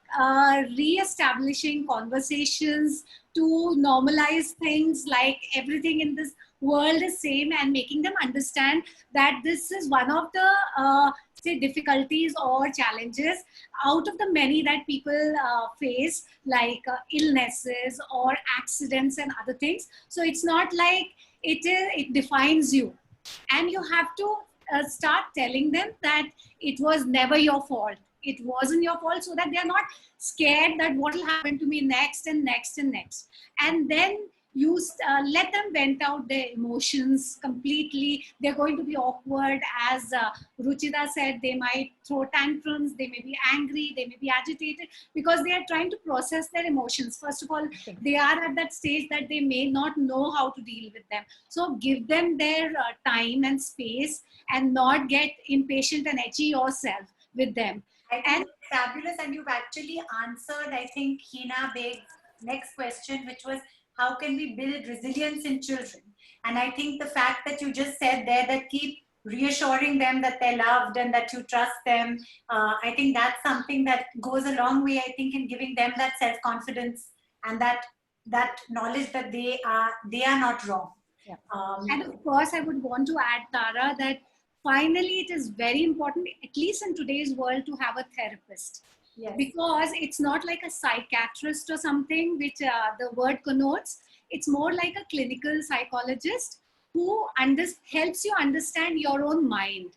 re-establishing conversations to normalize things like everything in this world is same, and making them understand that this is one of the say difficulties or challenges out of the many that people face, like illnesses or accidents and other things. So it's not like it defines you, and you have to start telling them that it was never your fault. It wasn't your fault, so that they are not scared that what will happen to me next and next and next. And then you let them vent out their emotions completely. They're going to be awkward. As Ruchita said, they might throw tantrums, they may be angry, they may be agitated, because they are trying to process their emotions. First of all, they are at that stage that they may not know how to deal with them. So give them their time and space, and not get impatient and edgy yourself with them. I think it's fabulous, and you've actually answered, I think, Hina Beg's next question, which was, how can we build resilience in children? And I think the fact that you just said there, that keep reassuring them that they're loved and that you trust them, I think that's something that goes a long way, I think, in giving them that self-confidence and that knowledge that they are not wrong. Yeah. And of course, I would want to add, Tara, that finally, it is very important, at least in today's world, to have a therapist. Yes. Because it's not like a psychiatrist or something, which the word connotes. It's more like a clinical psychologist who helps you understand your own mind.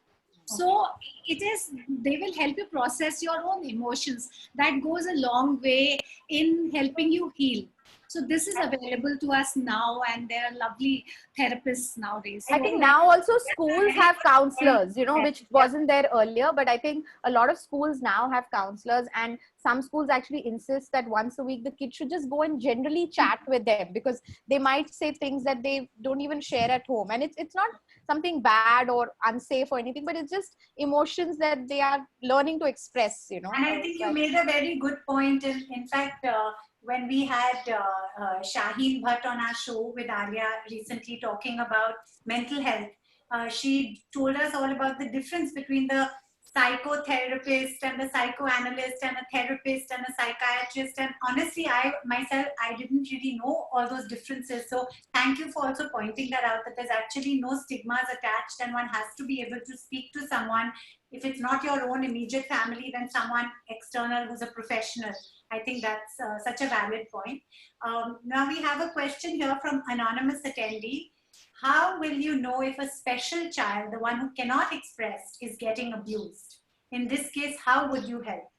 So they will help you process your own emotions. That goes a long way in helping you heal. So this is available to us now, and there are lovely therapists nowadays. I think now also schools have counselors, which wasn't there earlier, but I think a lot of schools now have counselors, and some schools actually insist that once a week the kids should just go and generally chat with them, because they might say things that they don't even share at home. And it's not something bad or unsafe or anything, but it's just emotions that they are learning to express, And I think you made a very good point. In fact, when we had Shaheen Bhatt on our show with Arya recently talking about mental health, she told us all about the difference between the psychotherapist and the psychoanalyst and a therapist and a psychiatrist. And honestly, I didn't really know all those differences. So thank you for also pointing that out, that there's actually no stigmas attached, and one has to be able to speak to someone. If it's not your own immediate family, then someone external who's a professional. I think that's such a valid point. Now we have a question here from anonymous attendee. How will you know if a special child, the one who cannot express, is getting abused? In this case, how would you help?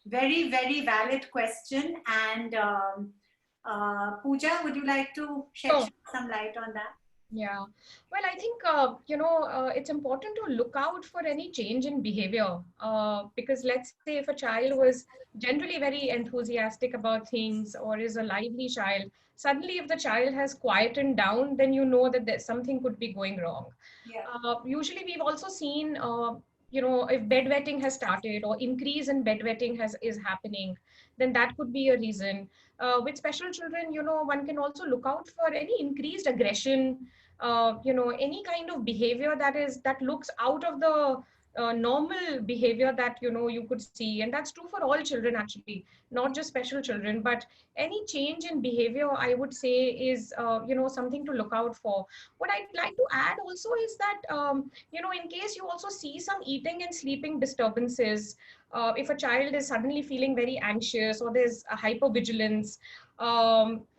Very, very valid question. And Pooja, would you like to shed some light on that? Yeah, well, I think, it's important to look out for any change in behavior, because let's say if a child was generally very enthusiastic about things or is a lively child, suddenly if the child has quietened down, then you know that something could be going wrong. Yeah. Usually we've also seen, if bedwetting has started or increase in bedwetting is happening, then that could be a reason. With special children, one can also look out for any increased aggression, any kind of behavior that looks out of the normal behavior that you could see. And that's true for all children, actually, not just special children. But any change in behavior, I would say, is something to look out for. What I'd like to add also is that in case you also see some eating and sleeping disturbances, if a child is suddenly feeling very anxious, or there's a hypervigilance,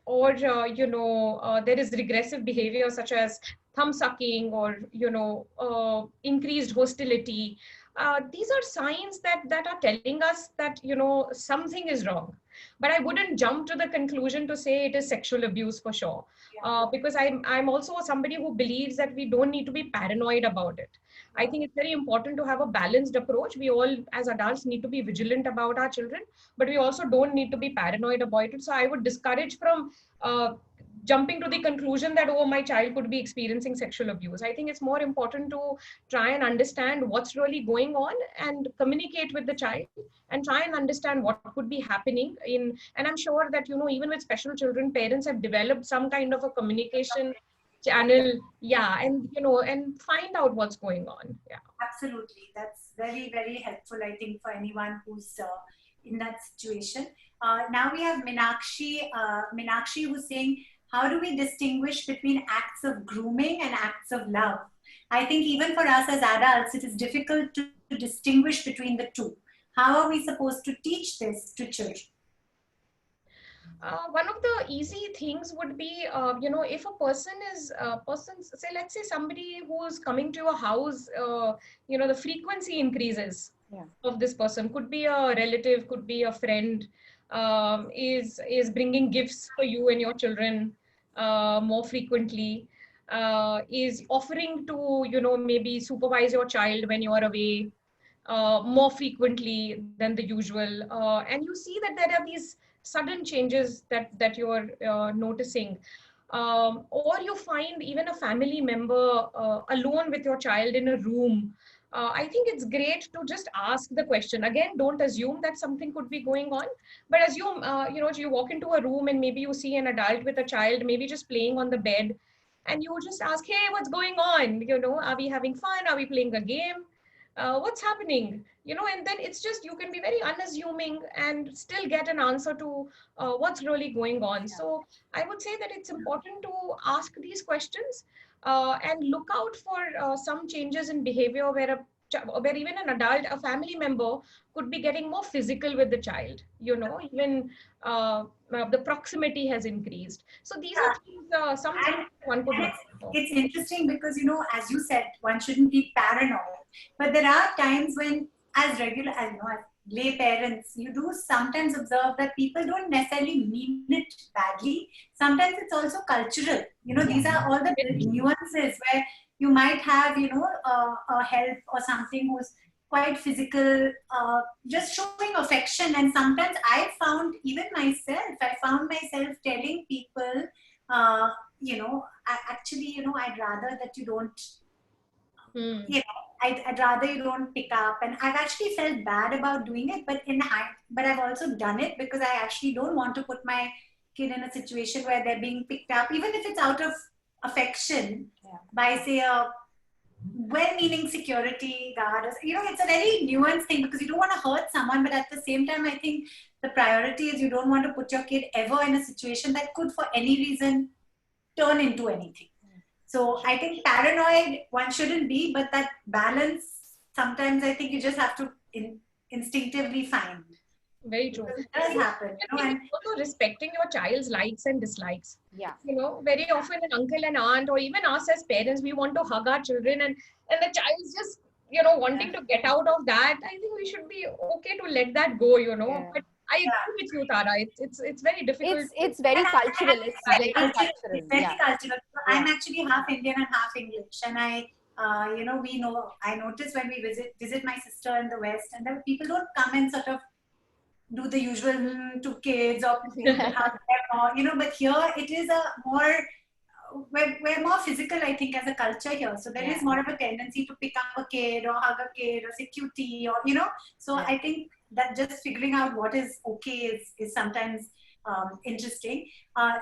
or there is regressive behavior such as thumb sucking, or increased hostility, these are signs that are telling us that something is wrong. But I wouldn't jump to the conclusion to say it is sexual abuse for sure, because I'm also somebody who believes that we don't need to be paranoid about it. I think it's very important to have a balanced approach. We all, as adults, need to be vigilant about our children, but we also don't need to be paranoid about it. So I would discourage from jumping to the conclusion that, oh, my child could be experiencing sexual abuse. I think it's more important to try and understand what's really going on and communicate with the child and try and understand what could be happening in. And I'm sure that, even with special children, parents have developed some kind of a communication channel. Yeah. And, and find out what's going on. Yeah. Absolutely. That's very, very helpful, I think, for anyone who's in that situation. Now we have Minakshi who's saying, how do we distinguish between acts of grooming and acts of love? I think even for us as adults, it is difficult to distinguish between the two. How are we supposed to teach this to children? One of the easy things would be, if a person is, say, let's say somebody who's coming to your house, the frequency increases of this person. Could be a relative, could be a friend, is bringing gifts for you and your children more frequently, is offering to, maybe supervise your child when you're away more frequently than the usual. And you see that there are these sudden changes that you're noticing. Or you find even a family member alone with your child in a room. I think it's great to just ask the question. Again, don't assume that something could be going on, but assume, you walk into a room and maybe you see an adult with a child, maybe just playing on the bed, and you just ask, hey, what's going on? Are we having fun? Are we playing a game? What's happening? And then it's just, you can be very unassuming and still get an answer to what's really going on. So I would say that it's important to ask these questions and look out for some changes in behavior where even an adult, a family member, could be getting more physical with the child, even the proximity has increased. So these are things, some things one could look for. It's interesting because, as you said, one shouldn't be paranoid. But there are times when, as lay parents, you do sometimes observe that people don't necessarily mean it badly. Sometimes it's also cultural. These are all the nuances where you might have, a help or something who's quite physical, just showing affection. And sometimes I found myself telling people, I'd rather that you don't, I'd rather you don't pick up. And I've actually felt bad about doing it, but I've also done it because I actually don't want to put my kid in a situation where they're being picked up, even if it's out of affection by, say, a well-meaning security guard. It's a very nuanced thing because you don't want to hurt someone, but at the same time, I think the priority is you don't want to put your kid ever in a situation that could, for any reason, turn into anything. So I think paranoid one shouldn't be, but that balance, sometimes I think you just have to instinctively find. Very true. It does happen. And also respecting your child's likes and dislikes. Yeah. Very often an uncle and aunt, or even us as parents, we want to hug our children, and the child's just, wanting to get out of that. I think we should be okay to let that go, But I agree with you, Tara. It's very difficult. It's very cultural. It's very cultural. It's very cultural. I'm actually half Indian and half English, and I notice when we visit my sister in the West, and then people don't come and sort of do the usual to kids or hug them, but here it is a more, we're more physical, I think, as a culture here. So there is more of a tendency to pick up a kid or hug a kid or say cutie, or, so I think that just figuring out what is okay is sometimes interesting.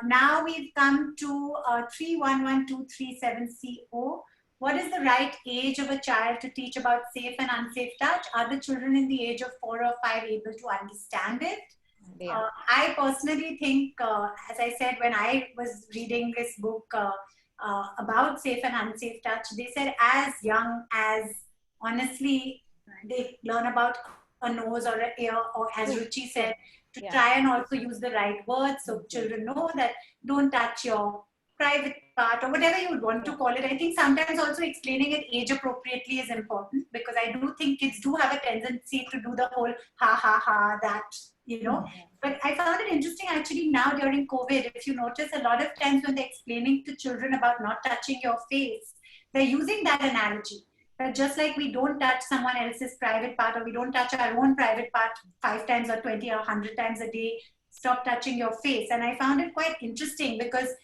Now we've come to 311237CO. What is the right age of a child to teach about safe and unsafe touch? Are the children in the age of 4 or 5 able to understand it? Yeah. I personally think, as I said, when I was reading this book about safe and unsafe touch, they said as young as, honestly, they learn about a nose or an ear, or as Ruchi said, to try and also use the right words so children know that don't touch your private part or whatever you would want to call it. I think sometimes also explaining it age appropriately is important, because I do think kids do have a tendency to do the whole ha, that, But I found it interesting actually now during COVID, if you notice a lot of times when they're explaining to children about not touching your face, they're using that analogy. That just like we don't touch someone else's private part, or we don't touch our own private part 5 times or 20 or 100 times a day, stop touching your face. And I found it quite interesting because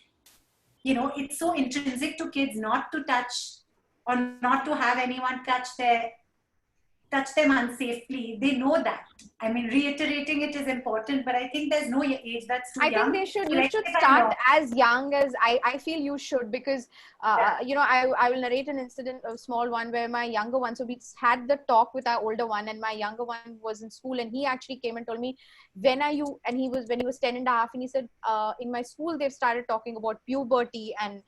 you know, it's so intrinsic to kids not to touch or not to have anyone touch them unsafely. They know that. I mean, reiterating it is important, but I think there's no age that's too I young. think So you let's should say by start law. as young as I feel you should, because you know, I will narrate an incident, a small one, where my younger one, so we had the talk with our older one, and my younger one was in school, and he actually came and told me, when are you, and when he was 10 and a half, and he said, in my school they've started talking about puberty and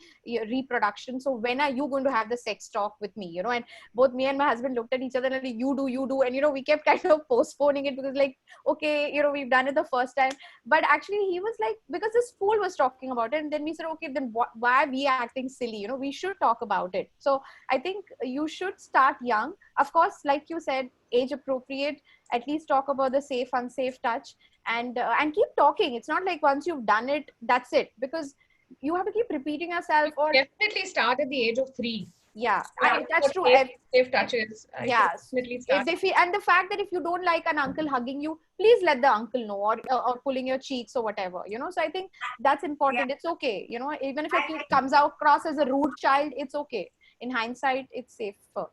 reproduction, so when are you going to have the sex talk with me, you know? And both me and my husband looked at each other and like, you do, and you know, we kept kind of postponing it, because like, okay, you know, we've done it the first time. But actually he was like, because the school was talking about it, and then we said, okay, then why are we acting silly, you know? We should talk about it. So I think you should start young, of course, like you said, age appropriate, at least talk about the safe unsafe touch, and keep talking. It's not like once you've done it, that's it, because you have to keep repeating yourself. Or Definitely start at the age of 3. yeah, Yeah, that's true. Safe touches. I Yeah, definitely if start. they feel, and the fact that if you don't like an uncle hugging you, please let the uncle know, or pulling your cheeks or whatever, you know. So I think that's important. It's okay, you know, even if your kid comes out across as a rude child, it's okay. In hindsight, it's safer.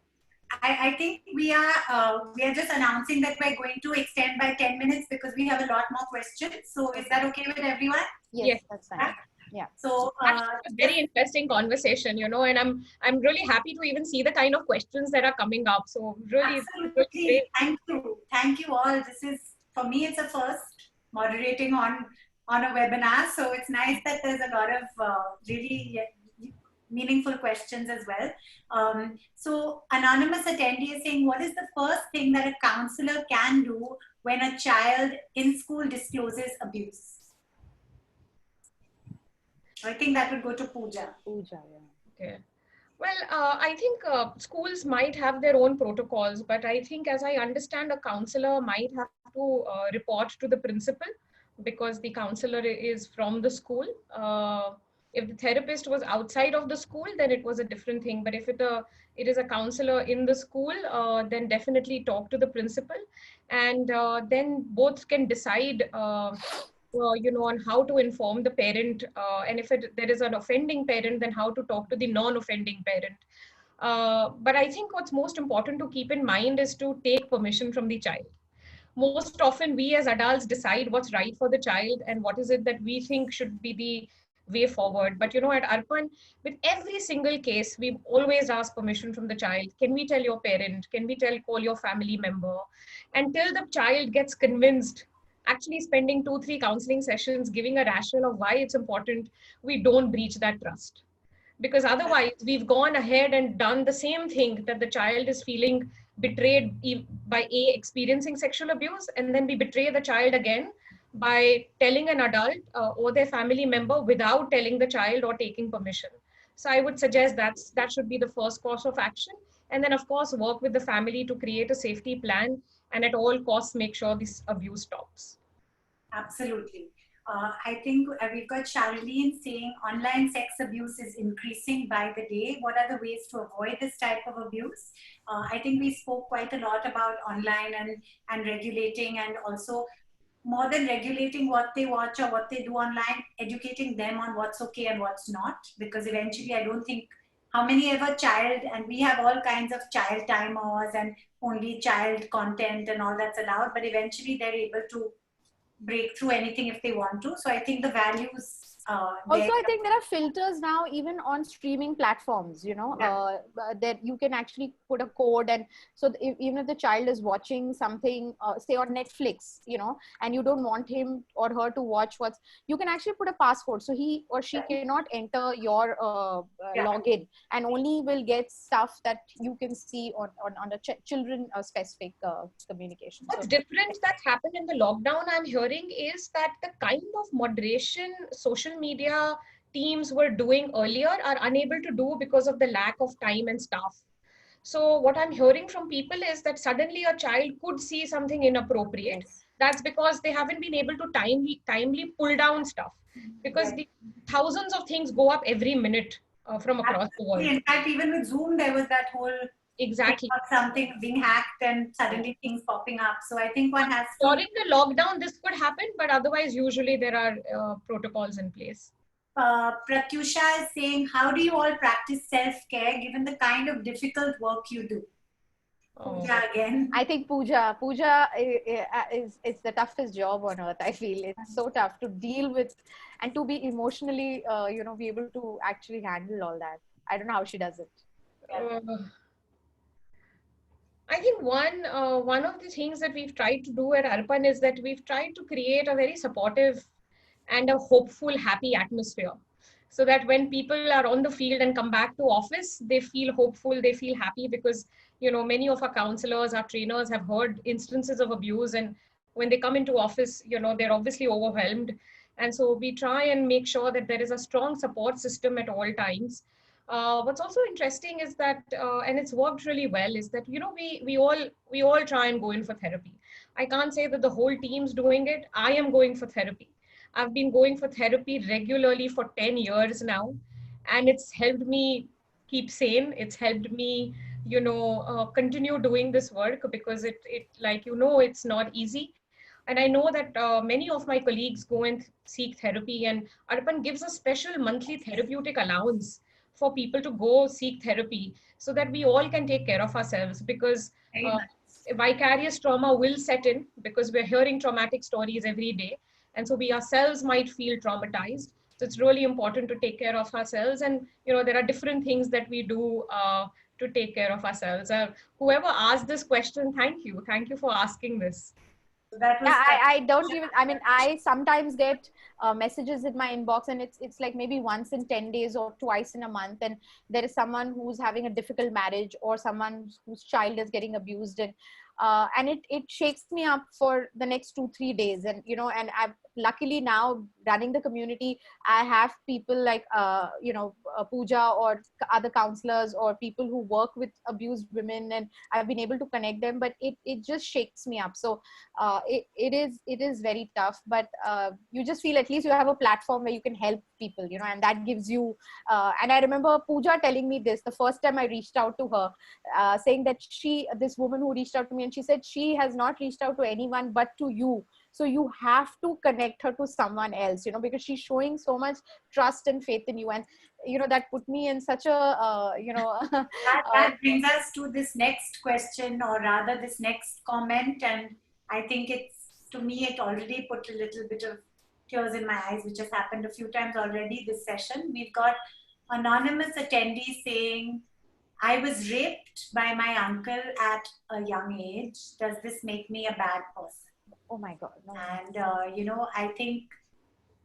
I think we are just announcing that we're going to extend by 10 minutes because we have a lot more questions. So is that okay with everyone? Yes, that's fine. Yeah. So Actually, a very interesting conversation, you know, and I'm really happy to even see the kind of questions that are coming up. So really, absolutely, great. thank you all. This is, for me, it's a first moderating on a webinar. So it's nice that there's a lot of really meaningful questions as well. So anonymous attendee is saying, what is the first thing that a counselor can do when a child in school discloses abuse? I think that would go to Pooja. Pooja, yeah. Okay. Well, I think schools might have their own protocols, but I think, as I understand, a counselor might have to report to the principal, because the counselor is from the school. If the therapist was outside of the school, then it was a different thing. But if it is a counselor in the school, then definitely talk to the principal, and then both can decide. You know, on how to inform the parent, and if there is an offending parent, then how to talk to the non-offending parent. But I think what's most important to keep in mind is to take permission from the child. Most often we as adults decide what's right for the child and what is it that we think should be the way forward. But you know, at Arpan, with every single case, we've always asked permission from the child. Can we tell your parent? Can we call your family member? Until the child gets convinced, actually spending 2-3 counseling sessions giving a rationale of why it's important, we don't breach that trust. Because otherwise we've gone ahead and done the same thing, that the child is feeling betrayed by experiencing sexual abuse, and then we betray the child again by telling an adult or their family member without telling the child or taking permission. So I would suggest that should be the first course of action, and then of course work with the family to create a safety plan, and at all costs make sure this abuse stops. Absolutely. I think we've got Charlene saying online sex abuse is increasing by the day. What are the ways to avoid this type of abuse? I think we spoke quite a lot about online and regulating, and also more than regulating what they watch or what they do online, educating them on what's okay and what's not. Because eventually, I don't think how many ever child, and we have all kinds of child timers and only child content and all that's allowed, but eventually they're able to break through anything if they want to. So I think the values also, I think there are filters now even on streaming platforms, you know, that you can actually put a code, and so even if the child is watching something, say on Netflix, you know, and you don't want him or her to watch you can actually put a passcode, so he or she cannot enter your login, and only will get stuff that you can see on a children specific communication. What's different that's happened in the lockdown, I'm hearing, is that the kind of moderation social media teams were doing earlier are unable to do because of the lack of time and staff. So what I'm hearing from people is that suddenly a child could see something inappropriate. Yes. That's because they haven't been able to timely pull down stuff, because the thousands of things go up every minute from across the world. In fact, even with Zoom, there was that whole exactly something being hacked and suddenly things popping up. So I think one has to... During the lockdown, this could happen, but otherwise, usually there are protocols in place. Pratyusha is saying, how do you all practice self-care given the kind of difficult work you do? Pooja again. I think Pooja is it's the toughest job on earth. I feel it's so tough to deal with and to be emotionally, be able to actually handle all that. I don't know how she does it. I think one of the things that we've tried to do at Arpan is that we've tried to create a very supportive and a hopeful, happy atmosphere, so that when people are on the field and come back to office, they feel hopeful, they feel happy, because many of our counselors, our trainers have heard instances of abuse, and when they come into office, they're obviously overwhelmed. And so we try and make sure that there is a strong support system at all times. What's also interesting is that, and it's worked really well, is that we all try and go in for therapy. I can't say that the whole team's doing it. I am going for therapy. I've been going for therapy regularly for 10 years now, and it's helped me keep sane. It's helped me, continue doing this work, because it it's not easy. And I know that many of my colleagues go and seek therapy, and Arpan gives a special monthly therapeutic allowance for people to go seek therapy, so that we all can take care of ourselves, because vicarious trauma will set in, because we're hearing traumatic stories every day. And so we ourselves might feel traumatized. So it's really important to take care of ourselves. And, there are different things that we do to take care of ourselves. Whoever asked this question, thank you. Thank you for asking this. That was I don't even, I mean, I sometimes get messages in my inbox, and it's like maybe once in 10 days or twice in a month. And there is someone who's having a difficult marriage, or someone whose child is getting abused. And it shakes me up for the next 2-3 days. And, and I've luckily now running the community, I have people like, Pooja or other counselors or people who work with abused women, and I've been able to connect them, but it just shakes me up. So it is very tough, but you just feel at least you have a platform where you can help people, and that gives you, and I remember Pooja telling me this the first time I reached out to her, saying that this woman who reached out to me, and she said she has not reached out to anyone but to you. So you have to connect her to someone else, because she's showing so much trust and faith in you. And, that put me in such a, that brings us to this next question, or rather this next comment. And I think to me, it already put a little bit of tears in my eyes, which has happened a few times already this session. We've got anonymous attendee saying, I was raped by my uncle at a young age. Does this make me a bad person? Oh my God. No. And, I think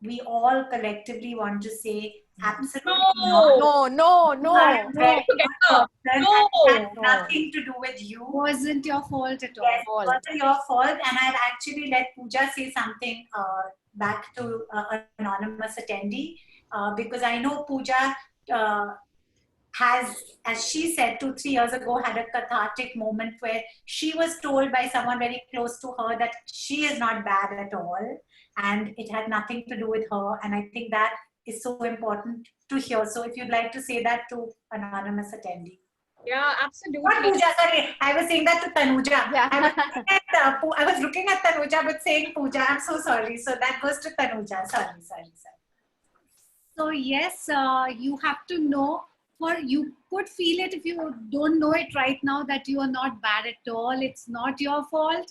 we all collectively want to say absolutely no. It had nothing to do with you. Wasn't your fault at all. Yes, it wasn't your fault. And I'll actually let Pooja say something back to anonymous attendee, because I know Pooja has, as she said 2-3 years ago, had a cathartic moment where she was told by someone very close to her that she is not bad at all, and it had nothing to do with her. And I think that is so important to hear. So if you'd like to say that to anonymous attendee. Yeah, absolutely. Not Pooja, sorry. I was saying that to Tanuja. Yeah. I was looking at Tanuja but saying Pooja. I'm so sorry. So that goes to Tanuja. Sorry. So yes, you have to know, you could feel it if you don't know it right now, that you are not bad at all. It's not your fault.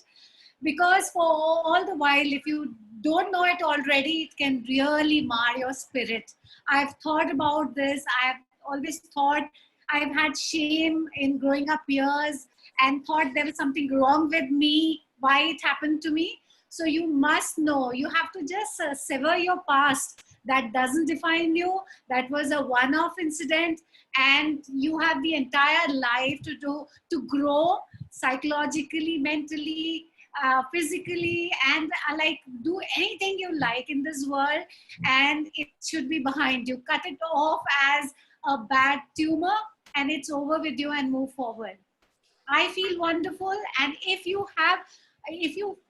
Because for all the while, if you don't know it already, it can really mar your spirit. I've thought about this. I've always thought I've had shame in growing up years and thought there was something wrong with me, why it happened to me. So you must know, you have to just sever your past. That doesn't define you. That was a one-off incident, and you have the entire life to grow psychologically, mentally, physically, and do anything you like in this world, and it should be behind you. Cut it off as a bad tumor, and it's over with you, and move forward. I feel wonderful. And if you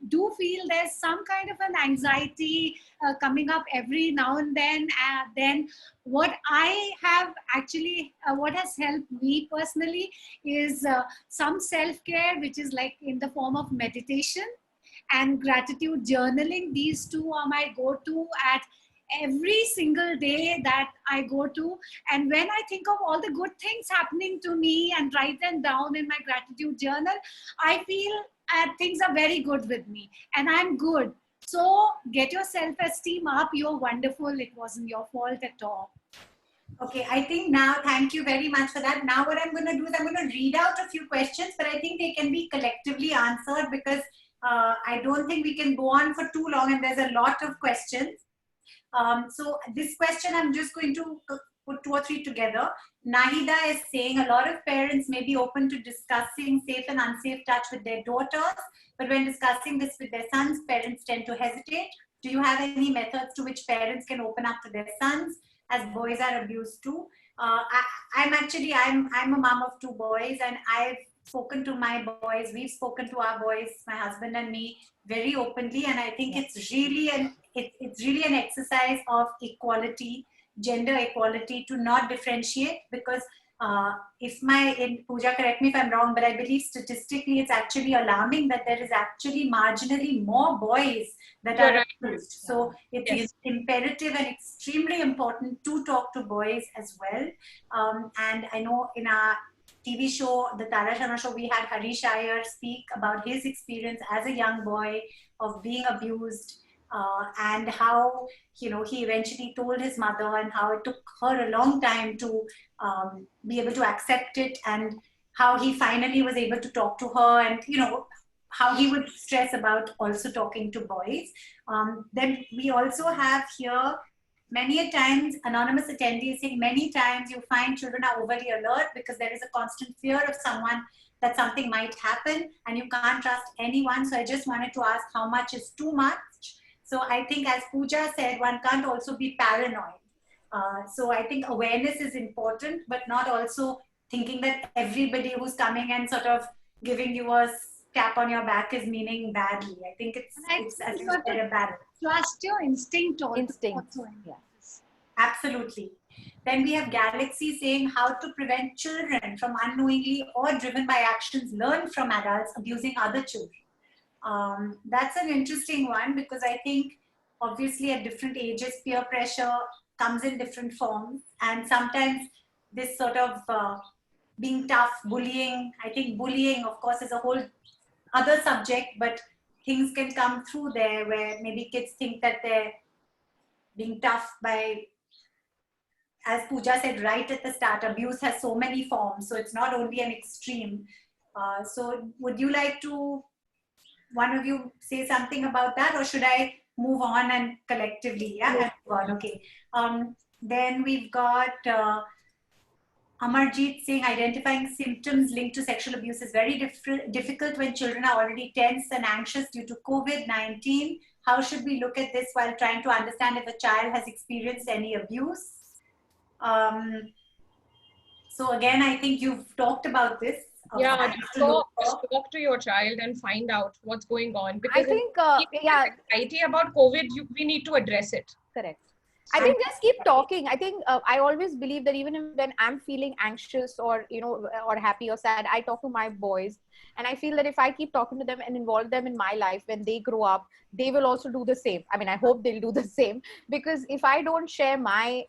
do feel there's some kind of an anxiety coming up every now and then what I have actually, what has helped me personally is some self-care, which is like in the form of meditation and gratitude journaling. These two are my go-to at every single day that I go to. And when I think of all the good things happening to me and write them down in my gratitude journal, I feel things are very good with me and I'm good. So get your self-esteem up. You're wonderful. It wasn't your fault at all. Okay, I think now, thank you very much for that. Now what I'm going to do is I'm going to read out a few questions, but I think they can be collectively answered because I don't think we can go on for too long and there's a lot of questions. So this question, I'm just going to put 2 or 3 together. Nahida is saying a lot of parents may be open to discussing safe and unsafe touch with their daughters, but when discussing this with their sons, parents tend to hesitate. Do you have any methods to which parents can open up to their sons, as boys are abused too? I'm a mom of 2 boys, and I've spoken to my boys. We've spoken to our boys, my husband and me, very openly, and I think it's really an exercise of equality, gender equality, to not differentiate, because Pooja, correct me if I'm wrong, but I believe statistically it's actually alarming that there is actually marginally more boys that are abused. So it's imperative and extremely important to talk to boys as well. And I know in our TV show, the Tara Sharma Show, we had Harish Iyer speak about his experience as a young boy of being abused, and how, you know, he eventually told his mother and how it took her a long time to be able to accept it, and how he finally was able to talk to her, and, you know, how he would stress about also talking to boys. Then we also have here, many a times, anonymous attendees saying many times you find children are overly alert because there is a constant fear of that something might happen and you can't trust anyone. So I just wanted to ask, how much is too much? So I think, as Pooja said, one can't also be paranoid. So I think awareness is important, but not also thinking that everybody who's coming and sort of giving you a tap on your back is meaning badly. I think it's as you said, a balance. Trust your instinct also. Yes. Absolutely. Then we have Galaxy saying how to prevent children from unknowingly or driven by actions learned from adults abusing other children. That's an interesting one, because I think obviously at different ages peer pressure comes in different forms, and sometimes this sort of being tough, bullying, I think bullying of course is a whole other subject, but things can come through there where maybe kids think that they're being tough by, as Pooja said right at the start, abuse has so many forms, so it's not only an extreme. So would you like to, one of you, say something about that, or should I move on and collectively? Yeah, okay. Then we've got Amarjeet saying identifying symptoms linked to sexual abuse is very difficult when children are already tense and anxious due to COVID-19. How should we look at this while trying to understand if a child has experienced any abuse? So again, I think you've talked about this. Yeah, just talk to your child and find out what's going on. Because I think, anxiety about COVID, we need to address it. Correct. I think just keep talking. I think I always believe that even when I'm feeling anxious or, you know, or happy or sad, I talk to my boys. And I feel that if I keep talking to them and involve them in my life, when they grow up, they will also do the same. I mean, I hope they'll do the same, because if I don't share my,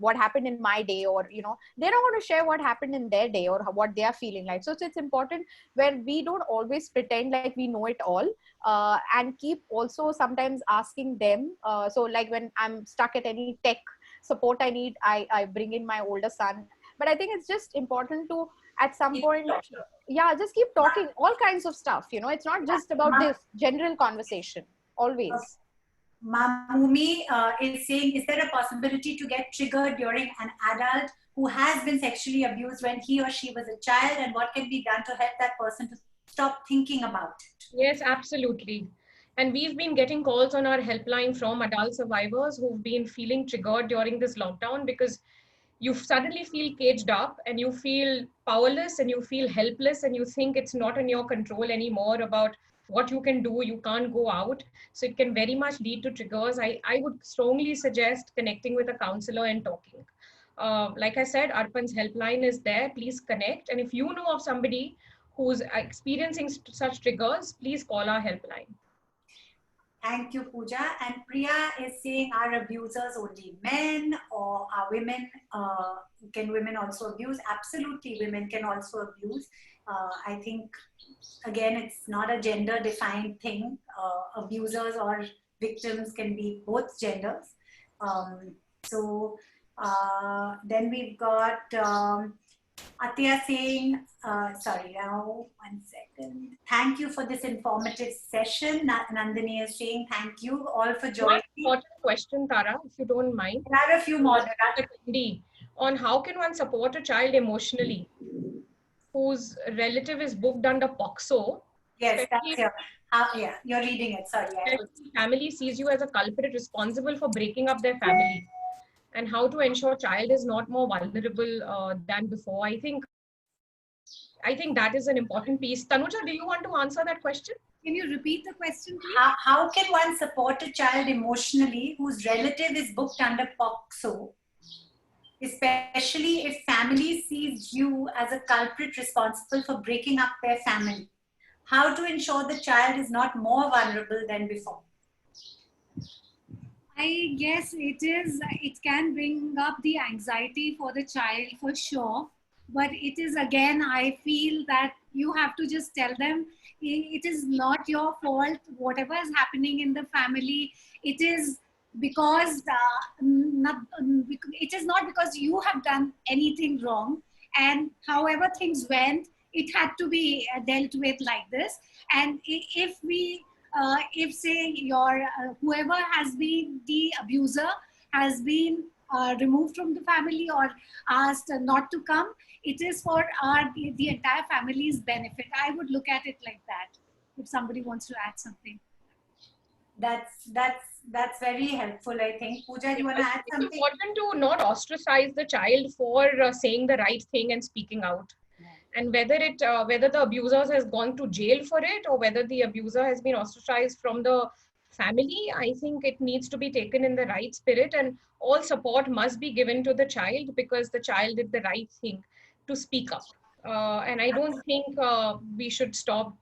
what happened in my day, or, you know, they're not going to share what happened in their day or what they are feeling like. So it's important where we don't always pretend like we know it all, and keep also sometimes asking them. So like when I'm stuck at any tech support I need, I bring in my older son. But I think it's just important to, at some point, just keep talking all kinds of stuff. You know, it's not just about this general conversation, always. Mamumi is saying, is there a possibility to get triggered during an adult who has been sexually abused when he or she was a child, and what can be done to help that person to stop thinking about it? Yes, absolutely. And we've been getting calls on our helpline from adult survivors who've been feeling triggered during this lockdown, because you suddenly feel caged up and you feel powerless and you feel helpless and you think it's not in your control anymore about what you can do. You can't go out. So it can very much lead to triggers. I would strongly suggest connecting with a counselor and talking. Like I said, Arpan's helpline is there. Please connect. And if you know of somebody who's experiencing such triggers, please call our helpline. Thank you, Pooja. And Priya is saying, are abusers only men, or are women, can women also abuse? Absolutely, women can also abuse. I think, again, it's not a gender defined thing. Abusers or victims can be both genders. Then we've got Atya saying, sorry, now 1 second. Thank you for this informative session. Nandini is saying, thank you all for joining. One question, Tara, if you don't mind. There are a few more. On how can one support a child emotionally whose relative is booked under POXO? Yes, that's here. Yeah, you're reading it. Sorry. Family sees you as a culprit responsible for breaking up their family, and how to ensure child is not more vulnerable than before. I think that is an important piece. Tanuja, do you want to answer that question? Can you repeat the question, please? How can one support a child emotionally whose relative is booked under POXO, especially if family sees you as a culprit responsible for breaking up their family? How to ensure the child is not more vulnerable than before? I guess it can bring up the anxiety for the child for sure. But it is, again, I feel that you have to just tell them it is not your fault. Whatever is happening in the family, it is because it is not because you have done anything wrong. And however things went, it had to be dealt with like this. And if say your whoever has been the abuser has been removed from the family or asked not to come, it is for the entire family's benefit. I would look at it like that. If somebody wants to add something. That's very helpful, I think. Pooja, do you want to add something? It's important to not ostracize the child for saying the right thing and speaking out. And whether the abuser has gone to jail for it or whether the abuser has been ostracized from the family, I think it needs to be taken in the right spirit, and all support must be given to the child because the child did the right thing to speak up. And I don't think we should stop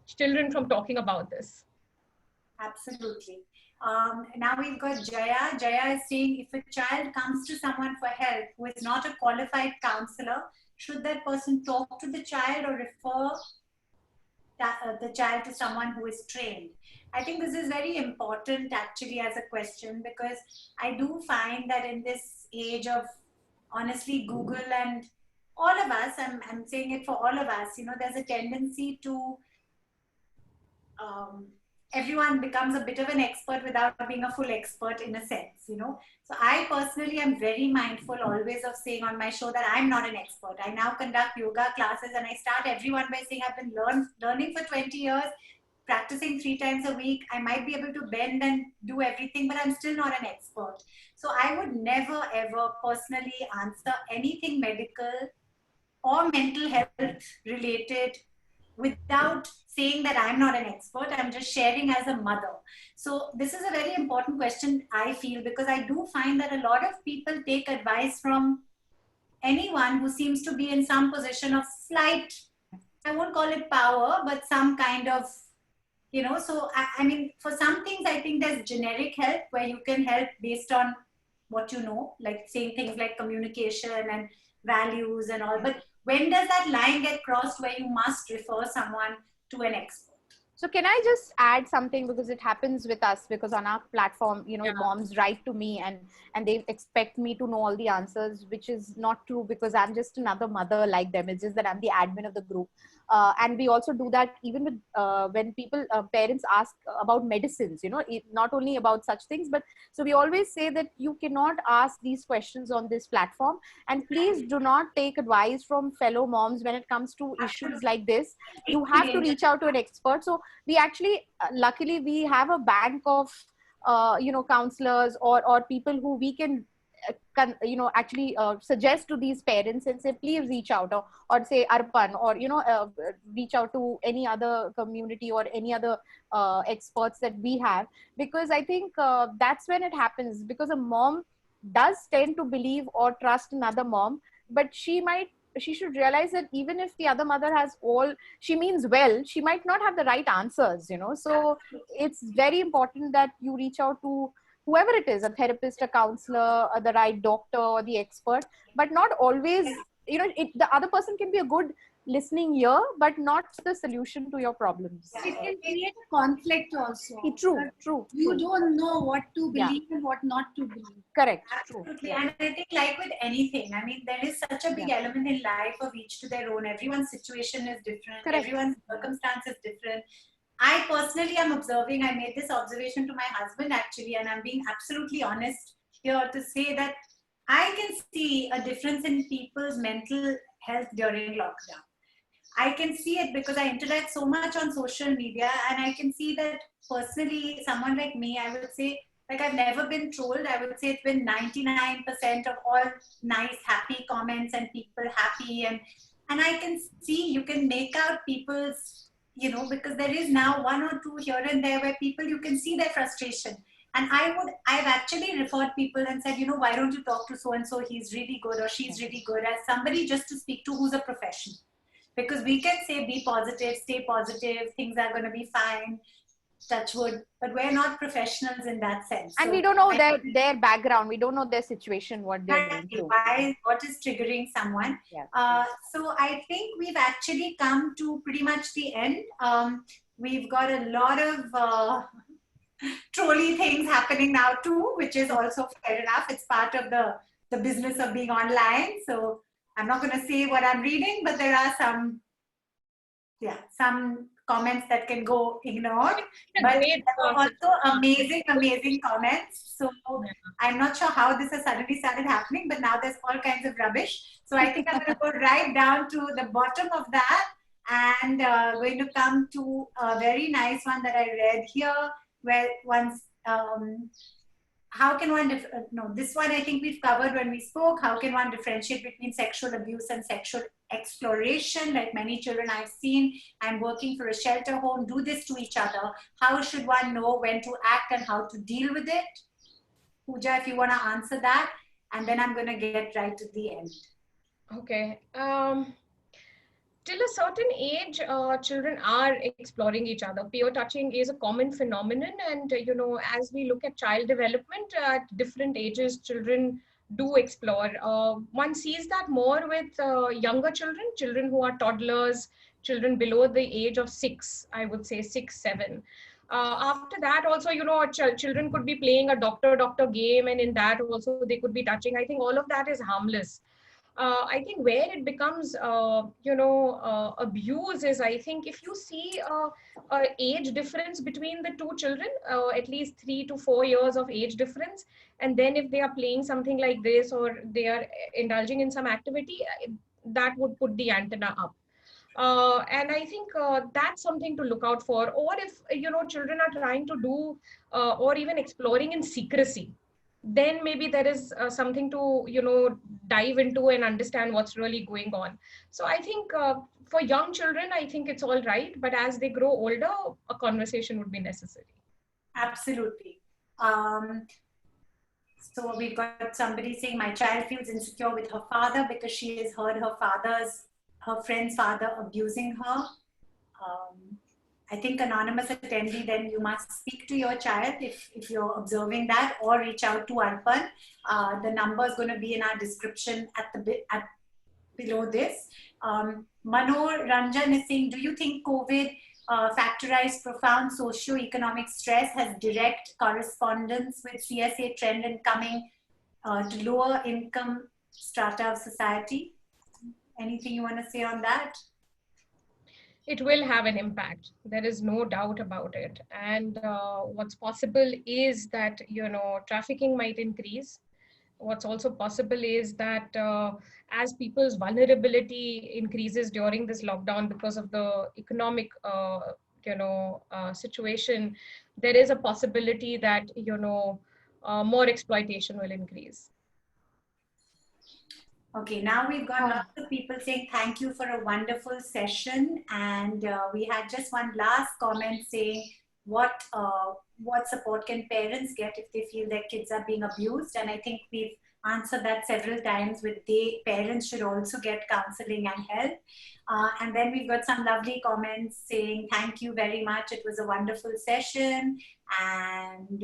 children from talking about this. Absolutely. Now we've got Jaya. Jaya is saying, if a child comes to someone for help who is not a qualified counselor, should that person talk to the child or refer the child to someone who is trained? I think this is very important actually as a question, because I do find that in this age of, honestly, Google and all of us, I'm saying it for all of us, there's a tendency to everyone becomes a bit of an expert without being a full expert in a sense, So I personally am very mindful always of saying on my show that I'm not an expert. I now conduct yoga classes and I start everyone by saying I've been learning for 20 years, practicing 3 times a week. I might be able to bend and do everything, but I'm still not an expert. So I would never ever personally answer anything medical or mental health related without saying that I'm not an expert. I'm just sharing as a mother. So this is a very important question, I feel, because I do find that a lot of people take advice from anyone who seems to be in some position of slight, I won't call it power, but some kind of, so I mean, for some things, I think there's generic help where you can help based on what you know, like saying things like communication and values and all. But when does that line get crossed where you must refer someone to an expert? So can I just add something, because it happens with us, because on our platform, moms write to me and they expect me to know all the answers, which is not true, because I'm just another mother like them. It's just that I'm the admin of the group. And we also do that even with when parents ask about medicines, not only about such things, but so we always say that you cannot ask these questions on this platform, and please do not take advice from fellow moms when it comes to issues like this. You have to reach out to an expert. So we actually, luckily, we have a bank of, counselors or people who we can actually suggest to these parents and say, please reach out, or say Arpan, or reach out to any other community or any other experts that we have, because I think that's when it happens, because a mom does tend to believe or trust another mom, but she might should realize that even if the other mother has all, she means well, she might not have the right answers, you know. So it's very important that you reach out to whoever it is, a therapist, a counselor, or the right doctor or the expert, but not always, you know, the other person can be a good listening ear, but not the solution to your problems. It can create a conflict also. True. You don't know what to Yeah. believe and what not to believe. Correct. Absolutely. True. Yeah. And I think like with anything, I mean, there is such a big element in life of each to their own. Everyone's situation is different. Correct. Everyone's circumstance is different. I personally am observing, I made this observation to my husband actually, and I'm being absolutely honest here to say that I can see a difference in people's mental health during lockdown. I can see it because I interact so much on social media, and I can see that personally, someone like me, I would say, like I've never been trolled. I would say it's been 99% of all nice, happy comments and people happy. And I can see, you can make out people's, you know, because there is now one or two here and there where people, you can see their frustration. And I've actually referred people and said, you know, why don't you talk to so-and-so? He's really good or she's really good, as somebody just to speak to who's a professional. Because we can say, be positive, stay positive, things are going to be fine, touch wood, but we're not professionals in that sense. And so we don't know their background. We don't know their situation, what they're going through. What is triggering someone. Yeah. So I think we've actually come to pretty much the end. We've got a lot of trolly things happening now too, which is also fair enough. It's part of the business of being online. So I'm not going to say what I'm reading, but there are some comments that can go ignored. But there are also amazing comments. So I'm not sure how this has suddenly started happening, but now there's all kinds of rubbish. So I think I'm going to go right down to the bottom of that, and going to come to a very nice one that I read here, where once how can one this one I think we've covered when we spoke. How can one differentiate between sexual abuse and sexual exploration? Like many children I've seen, I'm working for a shelter home, do this to each other. How should one know when to act and how to deal with it? Pooja, if you want to answer that, and then I'm going to get right to the end. Okay. Till a certain age, children are exploring each other. Peer touching is a common phenomenon, and you know, as we look at child development at different ages, children do explore. One sees that more with younger children who are toddlers, children below the age of 6, I would say 6, 7. After that, also, you know, children could be playing a doctor game, and in that also they could be touching. I think all of that is harmless. I think where it becomes, abuse is, I think, if you see a age difference between the two children, at least 3 to 4 years of age difference, and then if they are playing something like this or they are indulging in some activity, that would put the antenna up. And I think that's something to look out for. Or if, you know, children are trying to do or even exploring in secrecy, then maybe there is something to, you know, dive into and understand what's really going on. So I think for young children, I think it's all right. But as they grow older, a conversation would be necessary. Absolutely. So we've got somebody saying, my child feels insecure with her father because she has heard her friend's father abusing her. I think anonymous attendee, then you must speak to your child if you're observing that, or reach out to Arpan. The number is going to be in our description at below this. Manor Ranjan is saying, do you think COVID factorized profound socio-economic stress has direct correspondence with CSA trend in coming to lower income strata of society? Anything you want to say on that? It will have an impact. There is no doubt about it. And what's possible is that, you know, trafficking might increase. What's also possible is that as people's vulnerability increases during this lockdown because of the economic, situation, there is a possibility that, you know, more exploitation will increase. Okay, now we've got lots of people saying thank you for a wonderful session, and we had just one last comment saying what support can parents get if they feel their kids are being abused, and I think we've answered that several times with parents should also get counseling and help. And then we've got some lovely comments saying, thank you very much. It was a wonderful session. And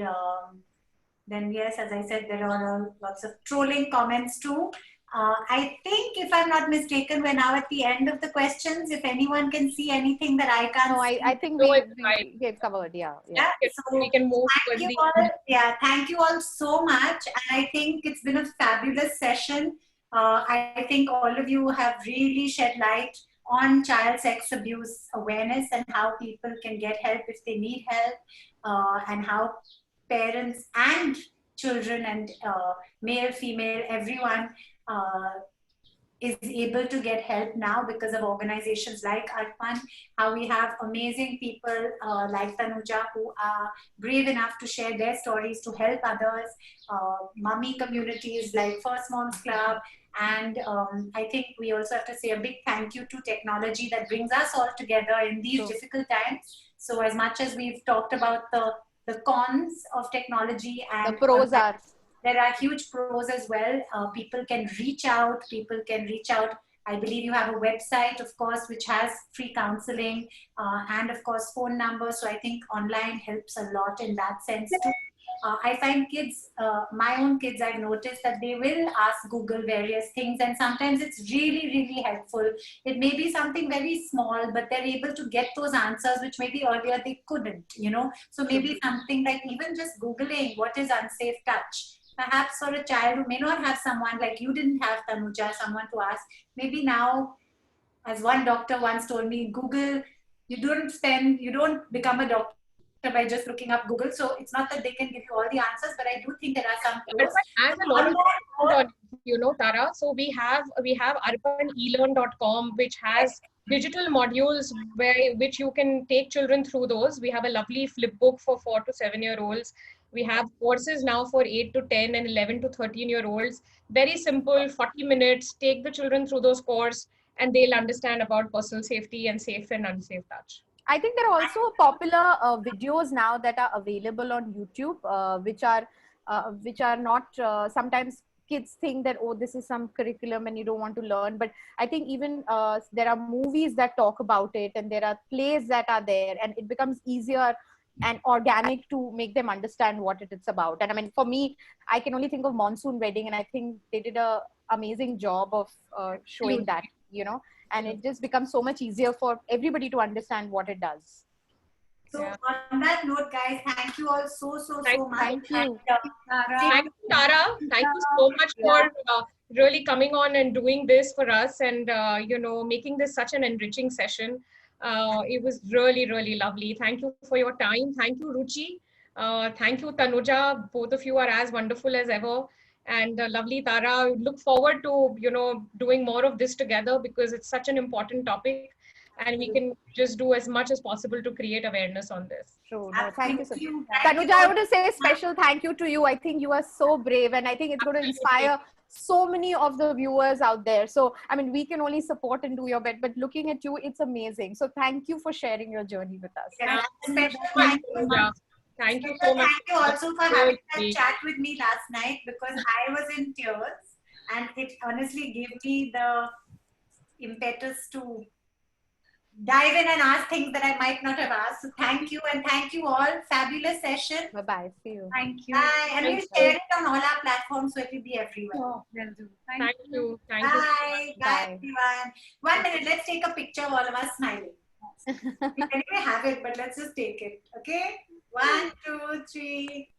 then, yes, as I said, there are lots of trolling comments too. I think, if I'm not mistaken, we're now at the end of the questions. If anyone can see anything that I can't No, see. I think No, we've covered. Yeah. Yeah, so we can move thank towards you the all. Yeah, thank you all so much. And I think it's been a fabulous session. I think all of you have really shed light on child sex abuse awareness and how people can get help if they need help, and how parents and children and male, female, everyone is able to get help now because of organizations like Arpan, how we have amazing people like Tanuja who are brave enough to share their stories to help others, mummy communities like First Moms Club, and I think we also have to say a big thank you to technology that brings us all together in these difficult times. So as much as we've talked about the cons of technology and The pros are. there are huge pros as well. People can reach out. I believe you have a website, of course, which has free counseling and, of course, phone numbers. So I think online helps a lot in that sense too. I find kids, my own kids, I've noticed that they will ask Google various things, and sometimes it's really, really helpful. It may be something very small, but they're able to get those answers, which maybe earlier they couldn't, So maybe something like even just Googling what is unsafe touch. Perhaps for a child who may not have someone like you didn't have, Tanuja, someone to ask, maybe now, as one doctor once told me, Google, you don't become a doctor by just looking up Google. So it's not that they can give you all the answers, but I do think there are some pros. and a lot of Tara. So we have arpanelearn.com, which has digital modules which you can take children through those. We have a lovely flip book for 4 to 7-year-olds. We have courses now for 8 to 10 and 11 to 13-year-olds. Very simple, 40 minutes. Take the children through those courses and they'll understand about personal safety and safe and unsafe touch. I think there are also popular videos now that are available on YouTube, which are not sometimes kids think that, oh, this is some curriculum and you don't want to learn. But I think even there are movies that talk about it, and there are plays that are there, and it becomes easier and organic to make them understand what it's about. And I mean, for me, I can only think of Monsoon Wedding, and I think they did an amazing job of showing that, and it just becomes so much easier for everybody to understand what it does. So on that note, guys, thank you all so much. Thank you. Thank you, Tara. Thank you so much for really coming on and doing this for us, and making this such an enriching session. It was really, really lovely. Thank you for your time. Thank you, Ruchi. Thank you, Tanuja. Both of you are as wonderful as ever. And lovely Tara. Look forward to, doing more of this together because it's such an important topic. And we can just do as much as possible to create awareness on this. True. No, thank you so much. Tanuja, I want to say a special thank you to you. I think you are so brave, and I think it's going to inspire so many of the viewers out there. So, I mean, we can only support and do your bit, but looking at you, it's amazing. So thank you for sharing your journey with us. Yeah, special thank you. Thank you so much. Thank you also for having that chat with me last night, because I was in tears and it honestly gave me the impetus to dive in and ask things that I might not have asked. So thank you, and thank you all. Fabulous session. Bye-bye. See you. Thank you. Bye. And we'll share it on all our platforms so it will be everywhere. Oh, will do. Thank you. Bye. Bye, everyone. 1 minute. Let's take a picture of all of us smiling. We anyway have it, but let's just take it. Okay? 1, 2, 3.